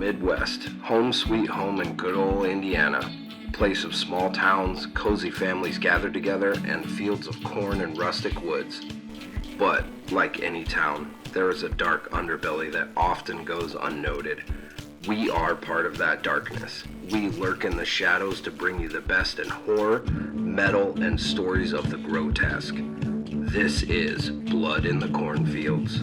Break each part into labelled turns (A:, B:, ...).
A: Midwest, home sweet home in good old Indiana. Place of small towns, cozy families gather together, and fields of corn and rustic woods. But, like any town, there is a dark underbelly that often goes unnoted. We are part of that darkness. We lurk in the shadows to bring you the best in horror, metal, and stories of the grotesque. This is Blood in the Cornfields.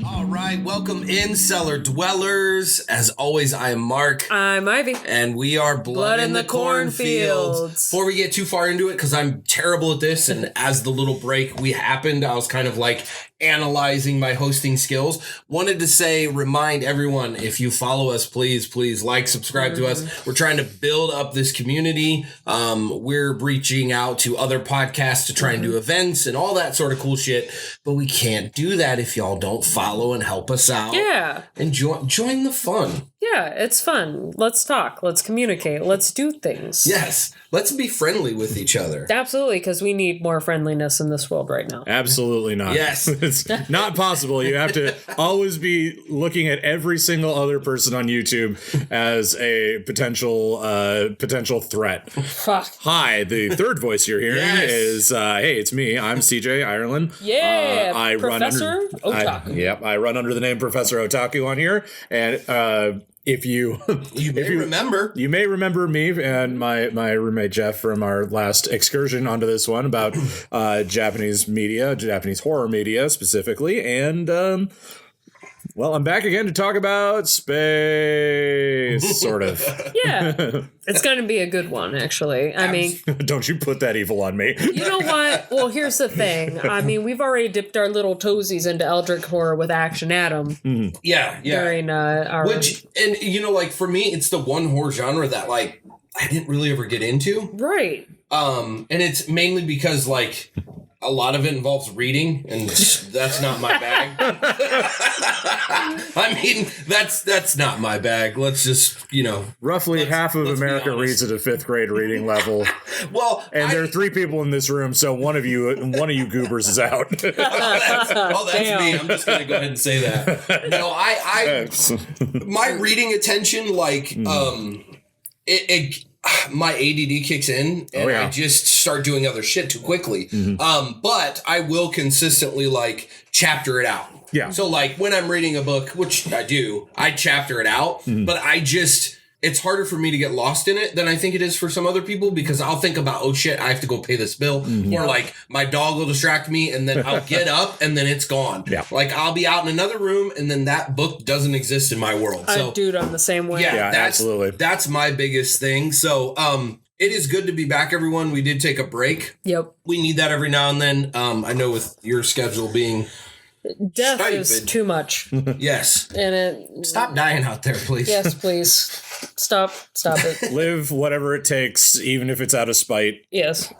B: All right, welcome in, Cellar Dwellers. As always, I am Mark.
C: I'm Ivy.
B: And we are Blood in the Cornfields. Before we get too far into it, because I'm terrible at this, and as the little break happened, I was kind of like analyzing my hosting skills. Wanted to remind everyone, if you follow us, please like, subscribe to us. We're trying to build up this community. We're reaching out to other podcasts to try and do events and all that sort of cool shit. But we can't do that if y'all don't follow and help us out.
C: Yeah.
B: And join the fun.
C: Yeah, it's fun. Let's talk. Let's communicate. Let's do things.
B: Yes. Let's be friendly with each other.
C: Absolutely, because we need more friendliness in this world right now.
D: Absolutely not.
B: Yes.
D: It's not possible. You have to always be looking at every single other person on YouTube as a potential threat.
C: Fuck.
D: Hi, the third voice you're hearing is, hey, it's me. I'm CJ Irelan.
C: Yeah,
D: I
C: Professor Otaku.
D: I run under the name Professor Otaku on here. And if you may remember me and my roommate Jeff from our last excursion onto this one about Japanese media, Japanese horror media specifically, and well, I'm back again to talk about space, sort of.
C: Yeah, it's going to be a good one, actually. I mean,
D: don't you put that evil on me.
C: You know what? Well, here's the thing. I mean, we've already dipped our little toesies into Eldritch horror with Action Adam.
B: Mm-hmm. Yeah.
C: During our...
B: Which, and for me, it's the one horror genre that, I didn't really ever get into.
C: Right.
B: And it's mainly because, a lot of it involves reading, and that's not my bag. I mean, that's not my bag. Let's just,
D: Roughly half of America reads at a fifth grade reading level.
B: Well,
D: and there are three people in this room, so one of you goobers is out.
B: that's me. I'm just gonna go ahead and say that. No, my reading attention, my ADD kicks in, and I just start doing other shit too quickly. Mm-hmm. But I will consistently chapter it out.
D: Yeah.
B: So when I'm reading a book, which I do, I chapter it out. Mm-hmm. But it's harder for me to get lost in it than I think it is for some other people, because I'll think about, oh shit, I have to go pay this bill. Mm-hmm. Or my dog will distract me, and then I'll get up and then it's gone. Yeah. I'll be out in another room and then that book doesn't exist in my world.
C: Dude, I'm the same way.
B: Yeah,
D: absolutely.
B: That's my biggest thing. So, it is good to be back, everyone. We did take a break.
C: Yep.
B: We need that every now and then. I know with your schedule being
C: death
B: stupid.
C: Is too much.
B: Yes.
C: And
B: stop dying out there, please.
C: Yes, please. Stop it.
D: Live whatever it takes, even if it's out of spite.
C: Yes.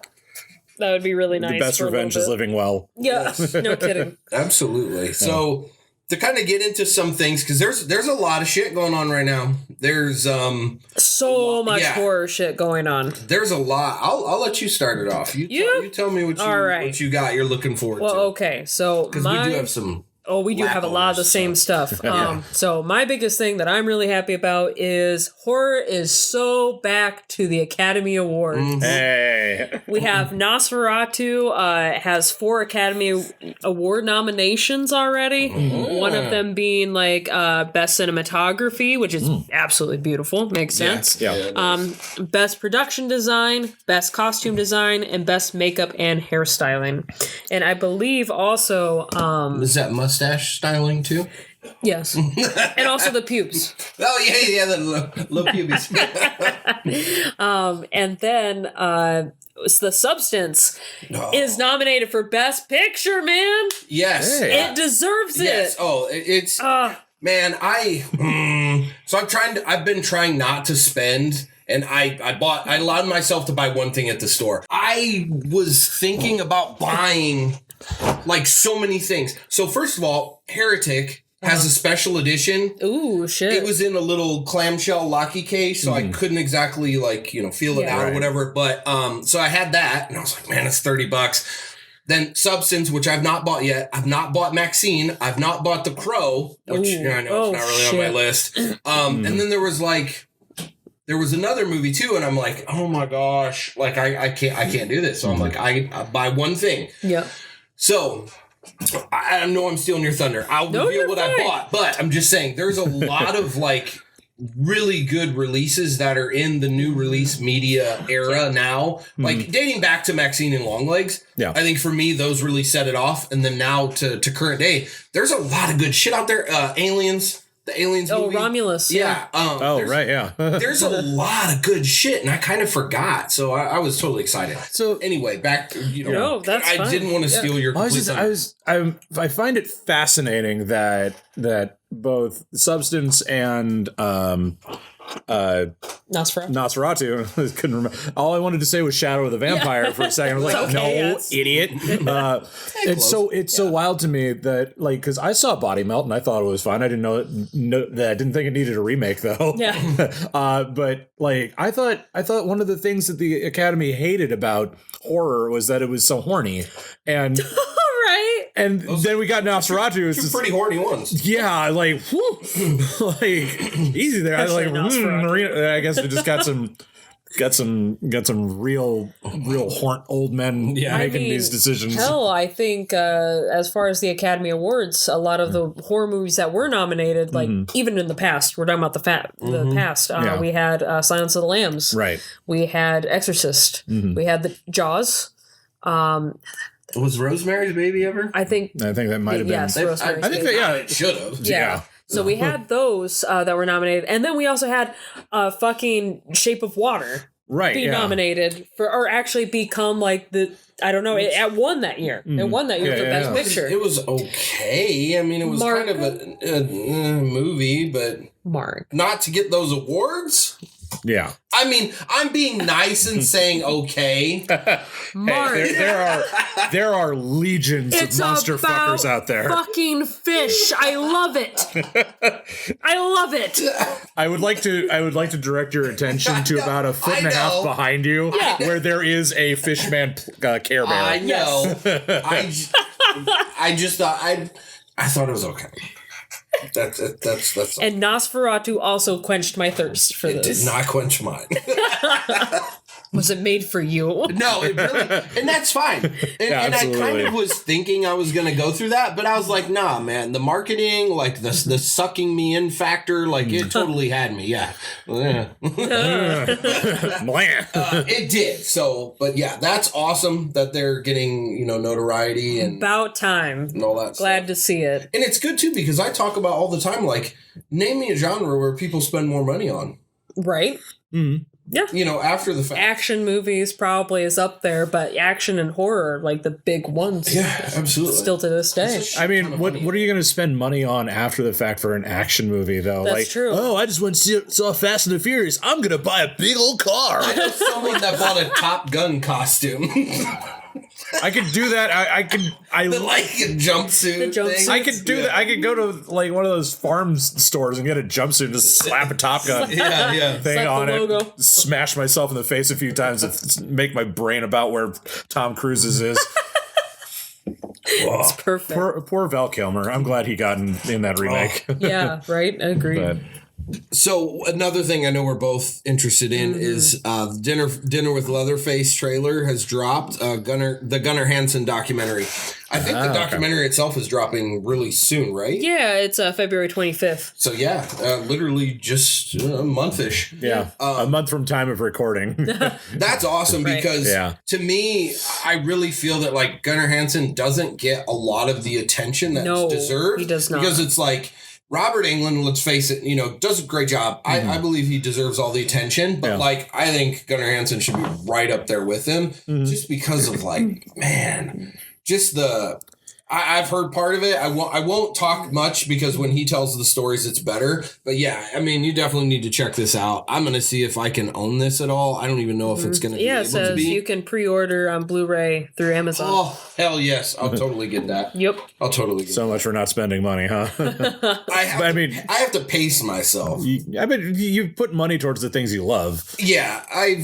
C: That would be really nice.
D: The best revenge is living well.
C: Yeah, no kidding.
B: Absolutely. Yeah. So to kind of get into some things, because there's a lot of shit going on right now. There's
C: so much horror shit going on.
B: There's a lot. I'll let you start it off. You tell me what you got. You're looking forward to.
C: Well, okay, so
B: because we do have some.
C: Oh, we do have a lot of the same stuff. So my biggest thing that I'm really happy about is horror is so back to the Academy Awards. Mm-hmm.
D: Hey.
C: We have Nosferatu has 4 Academy Award nominations already. Mm-hmm. One of them being best cinematography, which is absolutely beautiful. Makes sense. Yeah. Best production design, best costume design, and best makeup and hairstyling. And I believe also
B: is that mustache styling too?
C: Yes. And also the pubes.
B: Oh yeah, the low pubes.
C: And then The Substance is nominated for Best Picture, man.
B: Yes.
C: Hey. It deserves it.
B: Yes. Oh, it's man, so I've been trying not to spend. And I allowed myself to buy one thing at the store. I was thinking about buying so many things. So first of all, Heretic has a special edition.
C: Ooh, shit.
B: It was in a little clamshell locky case, so I couldn't exactly feel it out or whatever. But so I had that, and I was like, man, it's $30. Then Substance, which I've not bought yet. I've not bought Maxine. I've not bought The Crow, which I know it's not really on my list. And then there was another movie too, and I'm like, oh my gosh, like I can't do this. So I'm like, I buy one thing.
C: Yep.
B: So I know I'm stealing your thunder. I'll reveal what I bought, but I'm just saying there's a lot of like really good releases that are in the new release media era now, like dating back to Maxine and Longlegs.
D: Yeah.
B: I think for me, those really set it off. And then now to current day, there's a lot of good shit out there. Aliens, the Aliens movie.
C: Romulus.
B: Yeah.
D: Right. Yeah.
B: There's a lot of good shit, and I kind of forgot. So I was totally excited.
D: So
B: anyway, back,
C: No, that's
B: I
C: fine.
B: didn't want to steal your complete thunder.
D: I find it fascinating that both Substance and Nosferatu. Couldn't remember. All I wanted to say was Shadow of the Vampire for a second. I was like, idiot. It's so wild to me that, like, because I saw Body Melt and I thought it was fine. I didn't know that. I didn't think it needed a remake though.
C: Yeah.
D: But like, I thought one of the things that the Academy hated about horror was that it was so horny, and.
C: Right.
D: And then we got Nosferatu.
B: Two pretty horny ones.
D: Yeah, like, whew, like easy there. I like, Marina. I guess we just got some real old men making these decisions.
C: Hell, I think as far as the Academy Awards, a lot of the horror movies that were nominated, like even in the past, we're talking about the past. We had Silence of the Lambs.
D: Right.
C: We had Exorcist. We had the Jaws.
B: Was Rosemary's Baby ever?
C: I think
D: that might have been.
C: Yes, Rosemary's
B: I think
C: Baby.
B: that, it should have.
C: Yeah. So we had those that were nominated, and then we also had fucking Shape of Water be nominated for, or actually become like it won that year. It won that year for Best Picture.
B: It was okay. I mean, it was kind of a movie, but not to get those awards.
D: Yeah.
B: I mean, I'm being nice and saying okay.
C: Mark.
D: There are legions of monster fuckers out there.
C: Fucking fish. I love it. I love it.
D: I would like to direct your attention to about a foot and a half behind you, where there is a Fishman Care Bear.
B: I know. I just thought I thought it was okay. That's
C: and Nosferatu also quenched my thirst for this.
B: It did not quench mine.
C: Was it made for you?
B: No, it really, and that's fine. And I kind of was thinking I was going to go through that, but I was like, nah, man, the marketing, like the sucking me in factor, like it totally had me. Yeah. It did. So, but yeah, that's awesome that they're getting, notoriety and
C: about time
B: and all that.
C: Glad to see it.
B: And it's good too, because I talk about all the time, like, name me a genre where people spend more money on.
C: Right. Mm-hmm. Yeah.
B: After the fact.
C: Action movies probably is up there, but action and horror are like the big ones.
B: Yeah, absolutely.
C: Still to this day.
D: I mean, what are you going to spend money on after the fact for an action movie, though?
C: That's true.
D: Oh, I just went and saw Fast and the Furious. I'm going to buy a big old car.
B: I know someone that bought a Top Gun costume.
D: I could do that. I
B: like a jumpsuit thing.
D: I could do that. I could go to like one of those farm stores and get a jumpsuit and just slap a Top Gun thing on it. Smash myself in the face a few times and make my brain about where Tom Cruise's is.
C: It's perfect.
D: Poor Val Kilmer. I'm glad he got in that remake.
C: Yeah, right. I agree.
B: So another thing I know we're both interested in is Dinner with Leatherface trailer has dropped. The Gunnar Hansen documentary. I think the documentary itself is dropping really soon, right?
C: Yeah, it's February 25th.
B: So yeah, literally just a month-ish.
D: Yeah, a month from time of recording.
B: That's awesome because to me, I really feel that like Gunnar Hansen doesn't get a lot of the attention that's deserved.
C: He does not.
B: Because it's like, Robert Englund, let's face it, does a great job. I believe he deserves all the attention, but like, I think Gunnar Hansen should be right up there with him just because of like, man, just I've heard part of it. I won't talk much because when he tells the stories, it's better. But yeah, I mean, you definitely need to check this out. I'm going to see if I can own this at all. I don't even know if it's going to be able to be.
C: You can pre-order on Blu-ray through Amazon.
B: Oh, hell yes. I'll totally get that.
C: Yep.
B: I'll totally get
D: so much for not spending money, huh?
B: I have to pace myself.
D: You put money towards the things you love.
B: Yeah, I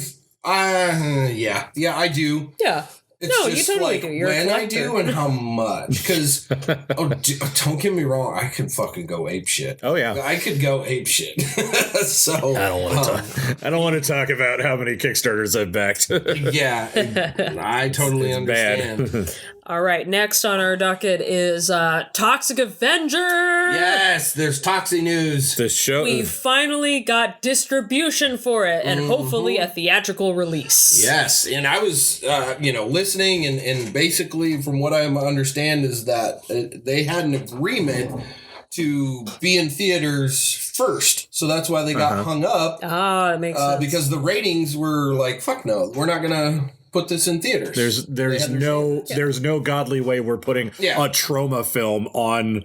B: do.
C: Yeah.
B: It's
C: No, you
B: just
C: totally
B: like
C: do. You're a
B: when I
C: collector.
B: do and how much. Because, don't get me wrong, I could fucking go ape shit.
D: Oh yeah,
B: I could go ape shit. So
D: I don't want to talk. I don't want to talk about how many Kickstarters I've backed.
B: Yeah, I totally understand.
D: Bad.
C: All right, next on our docket is Toxic Avenger.
B: Yes, there's Toxic news.
D: The show.
C: We finally got distribution for it, and hopefully a theatrical release.
B: Yes, and I was, listening, and basically, from what I understand, is that they had an agreement to be in theaters first, so that's why they got hung up.
C: Ah, it makes sense.
B: Because the ratings were like, fuck no, we're not gonna put this in theaters.
D: There's no godly way we're putting a trauma film on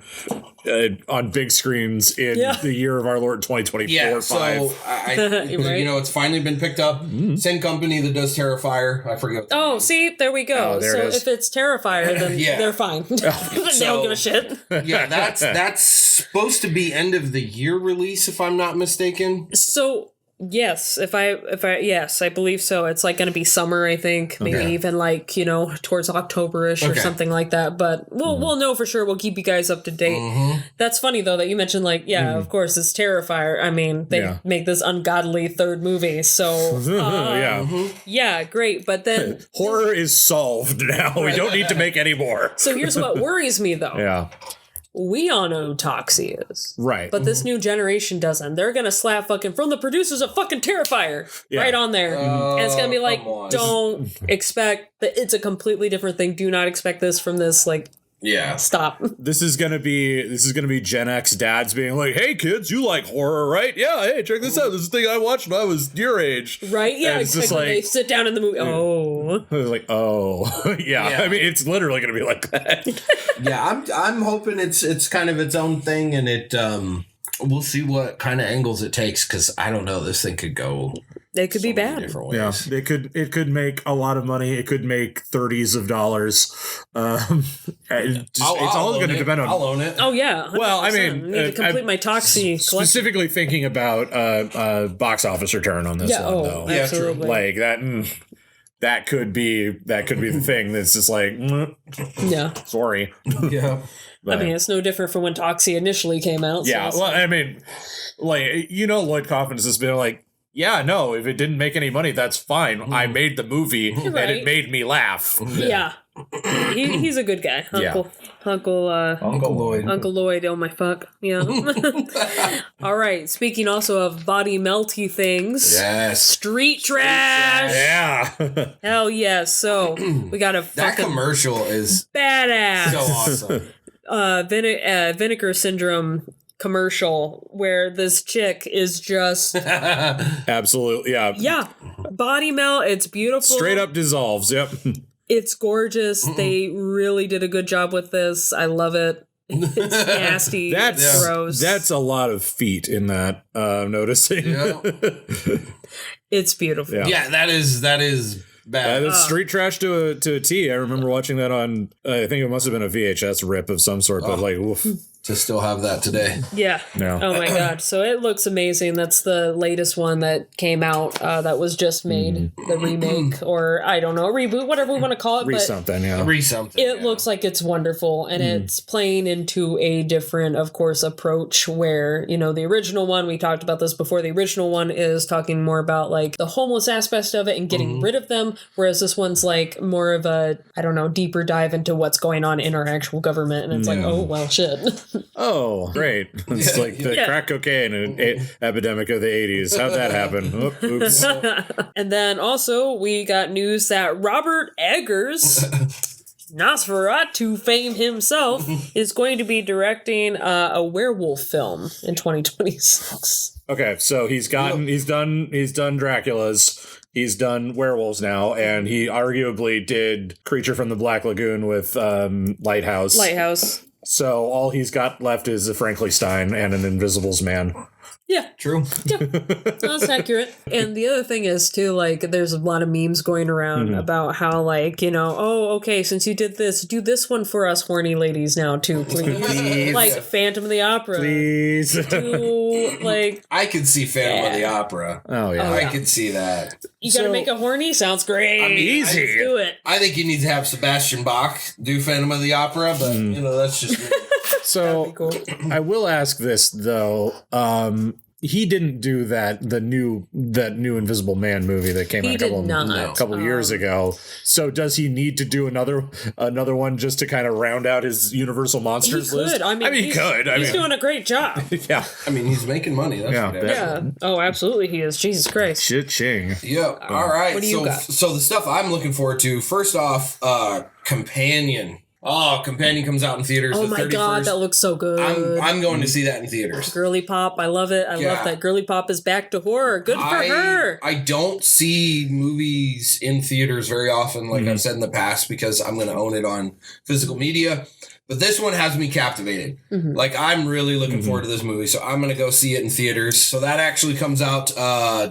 D: big screens in the year of our Lord 2024.
B: Yeah, so
C: Right?
B: it's finally been picked up. Same company that does Terrifier. I forget.
C: Oh, see, there we go.
D: there
C: so
D: it is.
C: if it's Terrifier, then they're fine. They don't give a shit.
B: Yeah, that's supposed to be end of the year release, if I'm not mistaken.
C: So yes, yes, I believe so. It's like going to be summer, I think, maybe even like towards October-ish or something like that. But we'll know for sure. We'll keep you guys up to date. That's funny though that you mentioned of course it's Terrifier. I mean, they make this ungodly third movie, so yeah, great. But then
D: horror is solved now. We don't need to make any more.
C: So here's what worries me though.
D: Yeah.
C: We all know who Toxie is.
D: Right.
C: But this new generation doesn't. They're going to slap from the producers of fucking Terrifier right on there. And it's going to be like, don't expect that it's a completely different thing. Do not expect this from this, stop.
D: This is gonna be Gen X dads being like, "Hey kids, you like horror, right? Yeah, hey, check this out. This is the thing I watched when I was your age."
C: Right? Yeah.
D: And it's just like
C: they sit down in the movie. Oh.
D: Like, yeah. I mean, it's literally gonna be like that.
B: Yeah, I'm hoping it's kind of its own thing, and it we'll see what kind of angles it takes, because I don't know, this thing could go.
C: It could be bad.
B: Different ways.
D: Yeah, it could make a lot of money. It could make $30s of dollars. It's all going to depend on.
B: I'll own it.
C: Oh yeah. 100%.
D: Well, I mean,
C: need to complete my Toxie
D: specifically thinking about box office return on this one, though.
C: Yeah, absolutely.
D: Like that. That could be the thing. That's just like, sorry.
B: Yeah.
C: I mean, it's no different from when Toxie initially came out.
D: Yeah. Well, I mean, Lloyd Kaufman's just been like, yeah, no, if it didn't make any money, that's fine. I made the movie and it made me laugh.
C: Yeah. He's a good guy. Uncle Lloyd. Uncle Lloyd, oh my fuck. Yeah. All right. Speaking also of body melty things.
B: Yes.
C: Street trash.
D: Yeah.
C: Hell yes. So we got a
B: that commercial is
C: badass.
B: So awesome.
C: Vinegar Syndrome commercial where this chick is just
D: absolutely
C: body melt. It's beautiful,
D: straight up dissolves. Yep,
C: it's gorgeous. They really did a good job with this. I love it. It's nasty. It's gross.
D: That's a lot of feet in that. I'm noticing.
C: It's beautiful.
B: Yeah, that is bad.
D: That's street trash to a T. I remember watching that on. I think it must have been a VHS rip of some sort, but oof.
B: To still have that today.
C: Yeah. Oh my god. So it looks amazing. That's the latest one that came out that was just made. The remake, or I don't know, reboot, whatever we want to call it.
D: Re-something.
C: It looks like it's wonderful, and it's playing into a different, of course, approach where, the original one, we talked about this before, the original one is talking more about like the homeless aspect of it and getting rid of them, whereas this one's like more of a, I don't know, deeper dive into what's going on in our actual government, and it's like, oh, well, shit.
D: Oh, great. It's like the crack cocaine epidemic of the 80s. How'd that happen? Oops.
C: And then also we got news that Robert Eggers, Nosferatu fame himself, is going to be directing a werewolf film in 2026.
D: Okay, so he's done Dracula's. He's done werewolves now, and he arguably did Creature from the Black Lagoon with Lighthouse.
C: Lighthouse.
D: So all he's got left is a Frankenstein and an Invisibles Man.
C: Yeah.
B: True.
C: Yeah. That's accurate. And the other thing is, too, like, there's a lot of memes going around about how, like, you know, oh, okay, since you did this, do this one for us horny ladies now, too, please. Like, Phantom of the Opera.
D: Please.
C: Do, like...
B: I could see Phantom of the Opera.
D: Oh, yeah.
B: I could see that.
C: You gotta make a horny? Sounds great.
B: I mean,
D: easy.
C: Let's do it.
B: I think you need to have Sebastian Bach do Phantom of the Opera, but, you know, that's just...
D: So,
C: Cool.
D: I will ask this, though. He didn't do that new Invisible Man movie that came out a couple years ago. So does he need to do another one just to kind of round out his Universal Monsters list?
C: I mean, he could. He's doing a great job.
D: Yeah.
B: I mean, he's making money. That's
C: Yeah. Oh, absolutely he is. Jesus Christ.
D: Shit-ching.
B: Yeah. All right.
C: What do you got?
B: So the stuff I'm looking forward to, first off, Companion. Oh, Companion comes out in theaters.
C: Oh my God, that looks so good.
B: I'm going to see that in theaters.
C: Girly Pop, I love it. I love that Girly Pop is back to horror. Good for her.
B: I don't see movies in theaters very often, like I've said in the past, because I'm going to own it on physical media. But this one has me captivated. Like, I'm really looking forward to this movie, so I'm going to go see it in theaters. So that actually comes out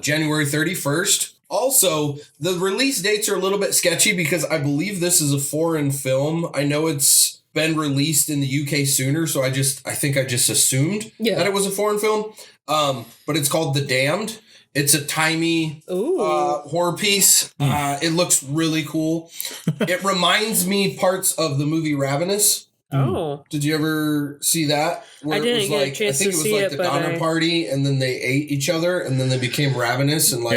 B: January 31st. Also, the release dates are a little bit sketchy because I believe this is a foreign film. I know it's been released in the UK sooner, so I think I just assumed that it was a foreign film. But it's called The Damned. It's a timey horror piece. It looks really cool. It reminds me parts of the movie Ravenous.
C: Oh.
B: Did you ever see that? Where
C: I didn't get a chance to see it,
B: the Donner Party, and then they ate each other, and then they became ravenous and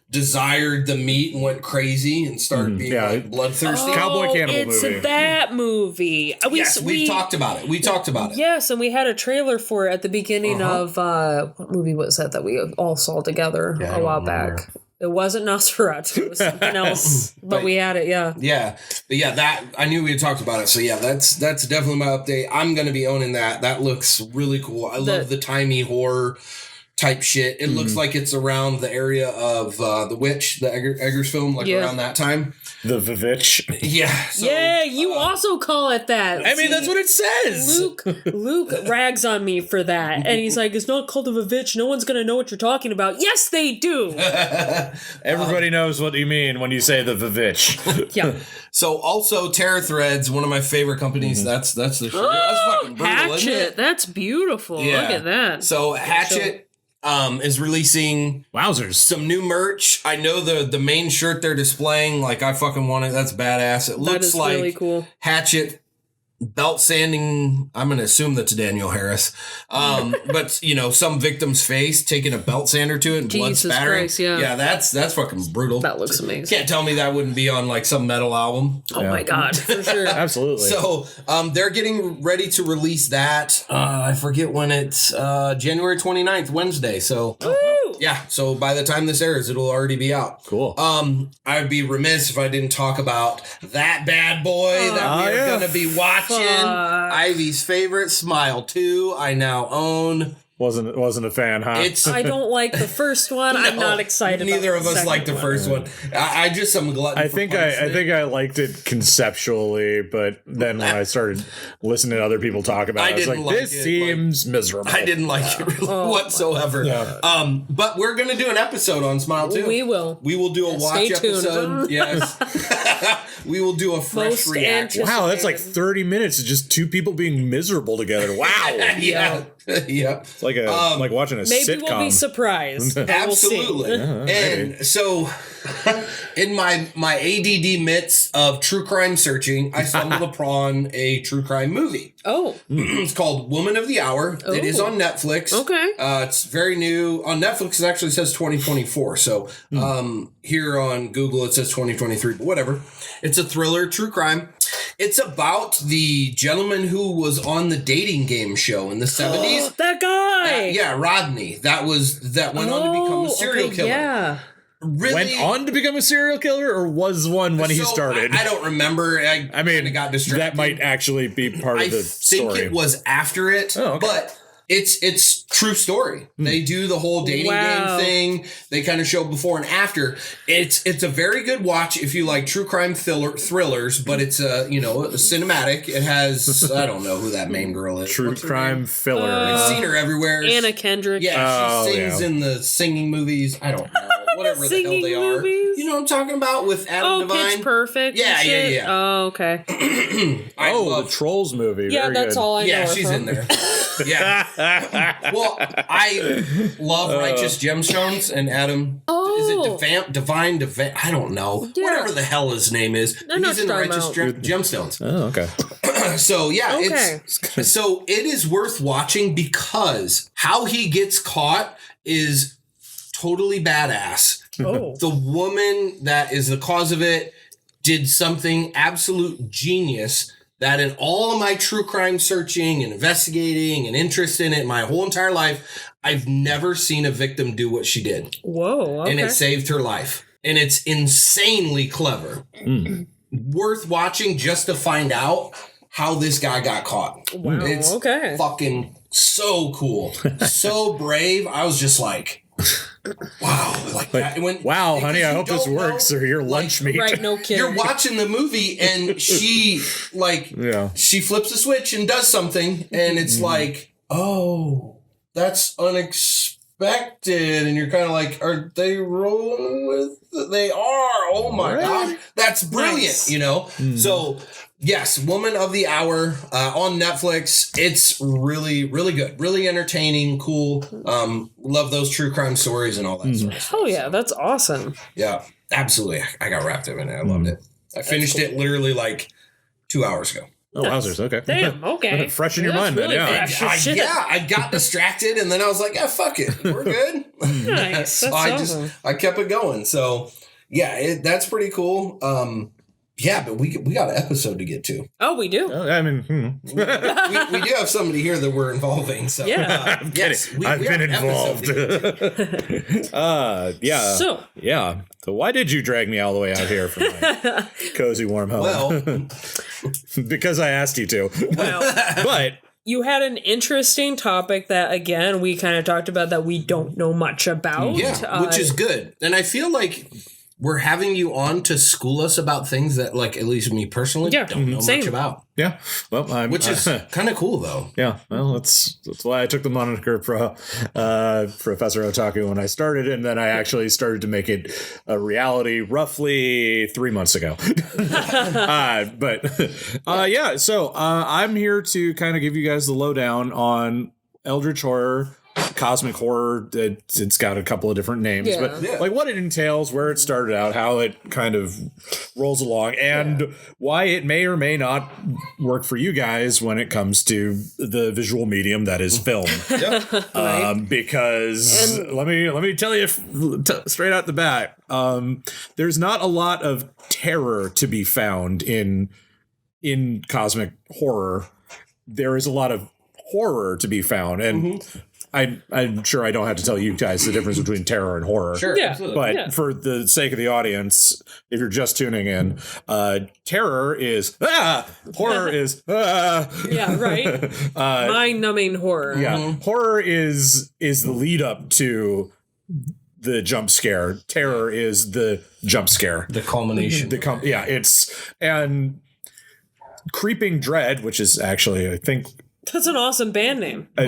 B: desired the meat and went crazy and started being like bloodthirsty.
D: Cowboy cannibal movie.
C: It's that movie.
B: We've talked about it. We talked about it.
C: Yes, and we had a trailer for it at the beginning of what movie was that we all saw together a while back? It wasn't Nosferatu. It was something else. but we had it, yeah.
B: Yeah. But yeah, that I knew we had talked about it. So yeah, that's definitely my update. I'm gonna be owning that. That looks really cool. I love the timey horror type shit. It looks like it's around the area of The Witch, the Eggers film, like around that time.
D: The Vivitch.
B: Yeah. So,
C: you also call it that.
B: I mean, that's what it says.
C: Luke rags on me for that. And he's like, it's not called a Vivitch. No one's going to know what you're talking about. Yes, they do.
D: Everybody knows what you mean when you say the Vivitch.
C: Yeah.
B: So also Terror Threads, one of my favorite companies. That's the shit. That's fucking brutal,
C: Hatchet.
B: isn't it?
C: That's beautiful.
B: Yeah.
C: Look at that.
B: So Hatchet is releasing some new merch. I know the main shirt they're displaying, like I fucking want it. That's badass. It looks like
C: really cool.
B: Hatchet belt sanding. I'm gonna assume that's Daniel Harris. But you know, some victim's face, taking a belt sander to it and blood spattering.
C: Christ, yeah,
B: that's fucking brutal.
C: That looks amazing.
B: Can't tell me that wouldn't be on like some metal album.
C: Oh my God, for sure.
D: Absolutely.
B: So they're getting ready to release that. I forget when it's January 29th, Wednesday. So yeah, so by the time this airs, it'll already be out.
D: Cool.
B: I'd be remiss if I didn't talk about that bad boy that we're gonna be watching. Ivy's favorite, Smile 2. I now own.
D: Wasn't a fan, huh?
C: I don't like the first one. No, I'm not excited.
B: Neither
C: about
B: of us like the first one. I just am glutton.
D: I think I liked it conceptually, but then when I started listening to other people talk about it, I was like, this seems miserable.
B: I didn't like it really whatsoever. Yeah. But we're gonna do an episode on Smile 2.
C: We will.
B: We will do a watch episode. Yes. We will do a fresh reaction.
D: Wow, that's like 30 minutes of just two people being miserable together. Wow.
B: Yeah.
D: It's like like watching a sitcom.
C: Maybe we'll be surprised.
B: Absolutely.
C: We'll
B: and so in my ADD midst of true crime searching, I stumbled upon a true crime movie.
C: Oh.
B: It's called Woman of the Hour. It is on Netflix.
C: Okay.
B: It's very new. On Netflix, it actually says 2024. So here on Google, it says 2023, but whatever. It's a thriller, true crime. It's about the gentleman who was on the dating game show in the 70s.
C: That guy!
B: Rodney. That went on to become a serial killer.
C: Yeah.
B: Really?
D: Went on to become a serial killer, or was one when he started?
B: I don't remember. I mean, got distracted.
D: That might actually be part of the story.
B: I think it was after it.
D: Oh, okay.
B: But It's true story. They do the whole dating game thing. They kind of show before and after. It's a very good watch if you like true crime thrillers, but it's a cinematic. It has I don't know who that main girl is.
D: True crime filler.
B: I've seen her everywhere.
C: Anna Kendrick.
B: Yeah, she sings in the singing movies. I don't know. Whatever the hell they are.
C: Movies?
B: You know what I'm talking about with Adam Devine?
C: Pitch Perfect.
B: Yeah.
C: Oh, okay.
D: The Trolls movie.
C: Yeah,
D: Very
C: that's
D: good.
C: all I know.
B: Yeah, she's in there. Yeah. Well, I love Righteous Gemstones and Adam. Is it Divine? I don't know. Yeah. Whatever the hell his name is. He's in Righteous Gemstones.
D: Oh, okay.
B: So, yeah. So it is worth watching because how he gets caught is totally badass. The woman that is the cause of it did something absolute genius that in all of my true crime searching and investigating and interest in it my whole entire life, I've never seen a victim do what she did.
C: Whoa. Okay.
B: And it saved her life. And it's insanely clever. Worth watching just to find out how this guy got caught.
C: Wow.
B: It's fucking so cool. So brave. I was just like, wow.
D: Wow, honey, I hope this works or your lunch meat.
C: Right, no kidding.
B: You're watching the movie and she she flips a switch and does something and it's like, oh, that's unexpected. And you're kind of like, are they rolling with it? They are. Oh my gosh. That's brilliant, you know? So yes, Woman of the Hour on Netflix. It's really, really good. Really entertaining, cool. Love those true crime stories and all that sort of stuff.
C: Oh, yeah. That's awesome.
B: Yeah, absolutely. I got wrapped up in it. I loved it. I finished it literally like 2 hours ago.
D: Oh, wowzers. Okay.
C: Damn, okay.
D: Fresh in your mind,
C: really
D: then, yeah.
B: I got distracted and then I was like, yeah, fuck it. We're good.
C: Nice.
B: So
C: That's awesome.
B: I kept it going. So, yeah, that's pretty cool. Yeah, but we got an episode to get to.
C: Oh, we do.
D: I mean,
B: we do have somebody here that we're involving. So
C: yeah,
B: yes,
D: I've been involved. So why did you drag me all the way out here from my cozy warm home?
B: Well,
D: because I asked you to.
C: Well,
D: but
C: you had an interesting topic that, again, we kind of talked about that we don't know much about.
B: Yeah, which is good, and I feel like we're having you on to school us about things that, like, at least me personally, don't know much about.
D: Yeah. Well,
B: which is kind of cool, though.
D: Yeah. Well, that's why I took the moniker Professor Otaku when I started, and then I actually started to make it a reality roughly 3 months ago. So I'm here to kind of give you guys the lowdown on Eldritch horror, cosmic horror. It's got a couple of different names, but like what it entails, where it started out, how it kind of rolls along, and why it may or may not work for you guys when it comes to the visual medium that is film. Because let me tell you straight out the bat, there's not a lot of terror to be found in cosmic horror. There is a lot of horror to be found, and I'm sure I don't have to tell you guys the difference between terror and horror.
B: Sure, absolutely.
D: But for the sake of the audience, if you're just tuning in, terror is horror is
C: yeah, right. Mind-numbing horror.
D: Yeah, horror is the lead up to the jump scare. Terror is the jump scare,
B: the culmination.
D: And Creeping Dread, which is actually, I think,
C: that's an awesome band name.
D: I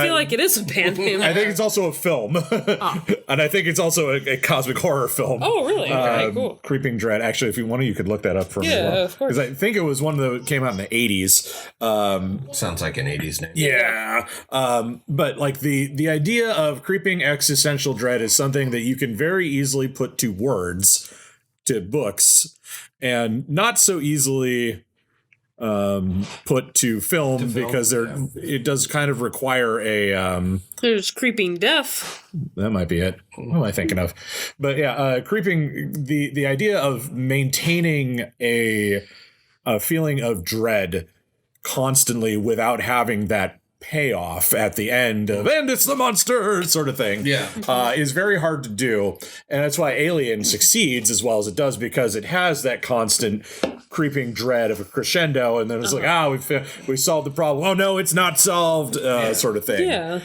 C: feel like it is a band name.
D: I think it's also a film. And I think it's also a cosmic horror film.
C: Oh, really? Okay, cool.
D: Creeping Dread. Actually, if you want to, you could look that up for me.
C: Yeah, of course.
D: Because I think it was one that came out in the 80s.
B: Sounds like an 80s name.
D: Yeah. But like the idea of creeping existential dread is something that you can very easily put to words, to books, and not so easily put to film because it does kind of require a
C: there's Creeping Death.
D: That might be it. What am I thinking of? But yeah, creeping, the idea of maintaining a feeling of dread constantly without having that payoff at the end of and it's the monster sort of thing is very hard to do, and that's why Alien succeeds as well as it does, because it has that constant creeping dread of a crescendo, and then it's like we solved the problem, oh no it's not solved, sort of thing.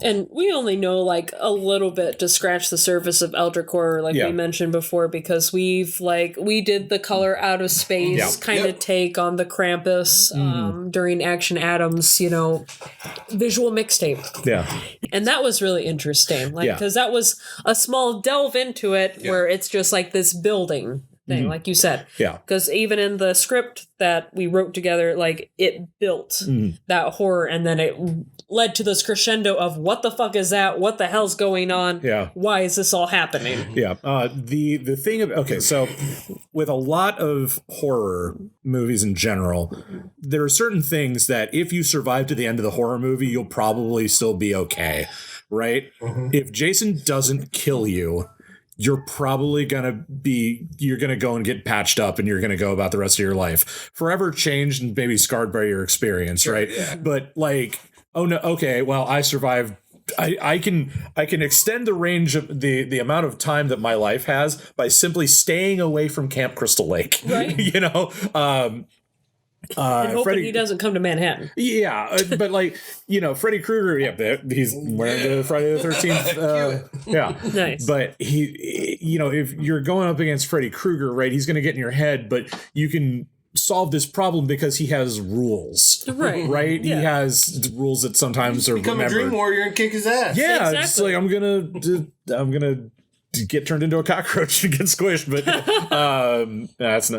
C: And we only know like a little bit to scratch the surface of Eldritch horror, like we mentioned before, because we did the Color Out of Space kind of take on the Krampus during Action Adams, visual mixtape. Yeah. And that was really interesting, because that was a small delve into it where it's just like this building thing, like you said. Yeah. Because even in the script that we wrote together, like it built that horror, and then it led to this crescendo of what the fuck is that? What the hell's going on? Yeah. Why is this all happening?
D: Yeah. The thing of, okay, so with a lot of horror movies in general, there are certain things that if you survive to the end of the horror movie, you'll probably still be okay. Right? If Jason doesn't kill you, you're probably you're going to go and get patched up, and you're going to go about the rest of your life forever changed and maybe scarred by your experience. Right. Yeah. But like, oh no. Okay. Well, I survived. I can extend the range of the amount of time that my life has by simply staying away from Camp Crystal Lake. Right.
C: And hoping he doesn't come to Manhattan.
D: Yeah, but like, Freddy Krueger, he's wearing the Friday the 13th. Nice. But he, if you're going up against Freddy Krueger, right, he's going to get in your head, but you can solve this problem because he has rules. Right? Yeah. He has rules that sometimes are
B: become
D: remembered.
B: A dream warrior and kick his ass.
D: Yeah, exactly. It's like I'm gonna get turned into a cockroach and get squished, but that's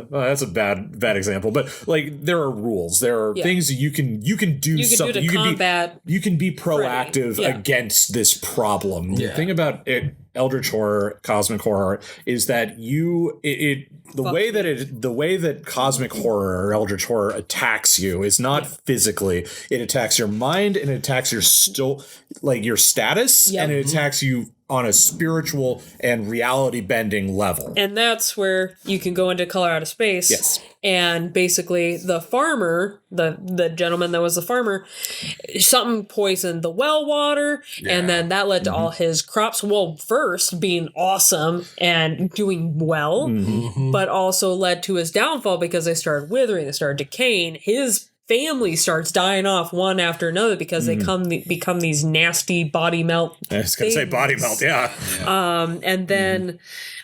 D: a bad example. But like, there are rules, there are things that you can do something. You can be proactive against this problem. The thing about Eldritch horror, cosmic horror, is that the way that cosmic horror or Eldritch horror attacks you is not physically. It attacks your mind, and it attacks your your status, and it attacks you on a spiritual and reality bending level.
C: And that's where you can go into Color Out of Space. Yes. And basically the farmer, the gentleman that was the farmer, something poisoned the well water, and then that led to all his crops, well, first being awesome and doing well, but also led to his downfall because they started withering, they started decaying. His family starts dying off one after another because they become these nasty body melt.
D: I was going to say body melt, yeah.
C: And then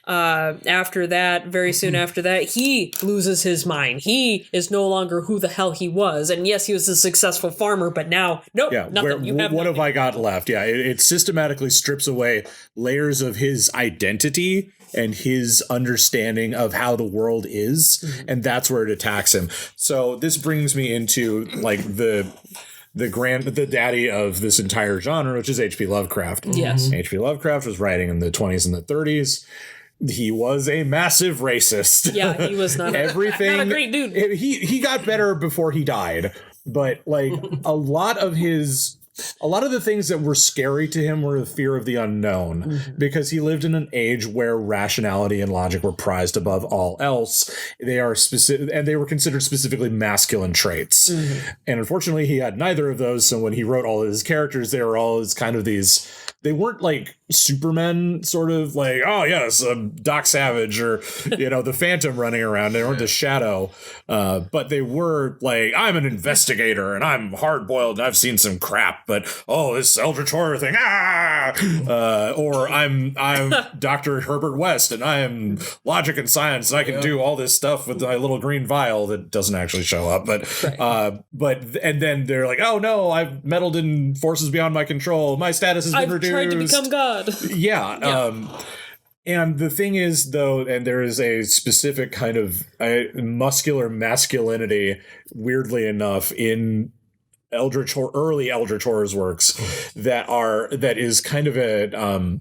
C: after that, very soon after that, he loses his mind. He is no longer who the hell he was. And yes, he was a successful farmer, but now, nothing.
D: What have I got left? Yeah, it systematically strips away layers of his identity and his understanding of how the world is, and that's where it attacks him. So this brings me into like the daddy of this entire genre, which is H.P. Lovecraft.
C: Yes.
D: H.P. Lovecraft was writing in the 20s and the 30s. He was a massive racist.
C: Yeah, he was not not a great dude.
D: He got better before he died, but like a lot of the things that were scary to him were the fear of the unknown, because he lived in an age where rationality and logic were prized above all else. They are specific, and they were considered specifically masculine traits. And unfortunately, he had neither of those. So when he wrote all of his characters, they were all kind of these. They weren't like Superman, sort of like, oh yes, Doc Savage or the Phantom running around. They weren't the Shadow, but they were like, I'm an investigator and I'm hard boiled and I've seen some crap, but this Eldritch horror thing, or I'm Dr. Herbert West and I am logic and science and I can do all this stuff with my little green vial that doesn't actually show up, and then they're like, oh no, I've meddled in forces beyond my control. My status has been reduced.
C: Tried to become God.
D: And the thing is, though, and there is a specific kind of muscular masculinity, weirdly enough, in early Eldritch horror's works that is kind of a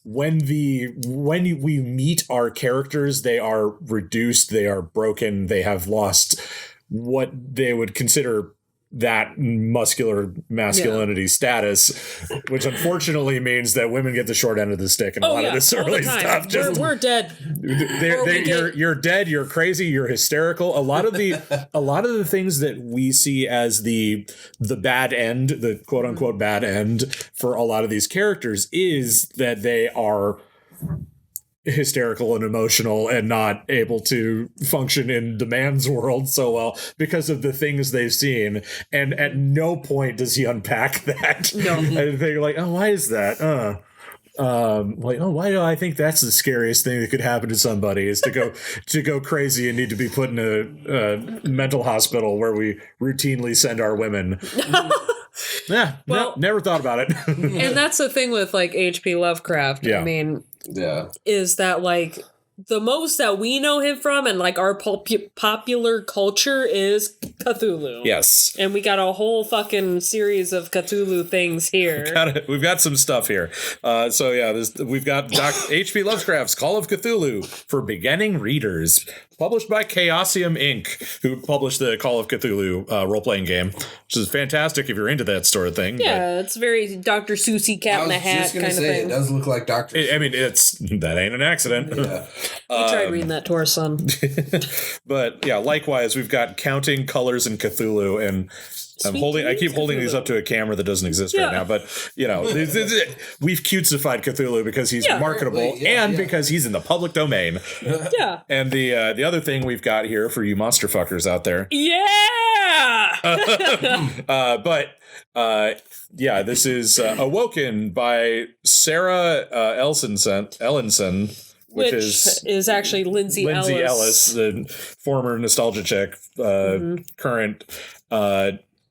D: when we meet our characters, they are reduced, they are broken, they have lost what they would consider that muscular masculinity status, which unfortunately means that women get the short end of the stick and a lot of this early stuff.
C: We're dead.
D: You're dead. You're crazy. You're hysterical. A lot of the things that we see as the bad end, the quote unquote bad end for a lot of these characters, is that they are hysterical and emotional and not able to function in the man's world so well because of the things they've seen. And at no point does he unpack that. No. And they're like, oh, why is that? Why do I think that's the scariest thing that could happen to somebody is to go crazy and need to be put in a mental hospital where we routinely send our women. Yeah, never thought about it.
C: And that's the thing with like H.P. Lovecraft. Yeah. I mean, is that like the most that we know him from and like our popular culture is Cthulhu.
D: Yes.
C: And we got a whole fucking series of Cthulhu things here.
D: We've got some stuff here. We've got H.P. Lovecraft's Call of Cthulhu for beginning readers, published by Chaosium Inc., who published the Call of Cthulhu role-playing game, which is fantastic if you're into that sort of thing.
C: Yeah, it's very Dr. Seussy Cat in the Hat kind of thing.
B: It does look like Dr.
D: I mean, that ain't an accident.
B: Yeah.
C: We tried reading that to our son.
D: But yeah, likewise, we've got Counting Colors in Cthulhu, and I keep holding these up to a camera that doesn't exist right now, but we've cutesified Cthulhu because he's marketable because he's in the public domain.
C: Yeah.
D: And the other thing we've got here for you monster fuckers out there.
C: Yeah.
D: This is Awoken by Sarah Ellenson. Which
C: is actually Lindsay
D: Ellis, the former nostalgia chick, current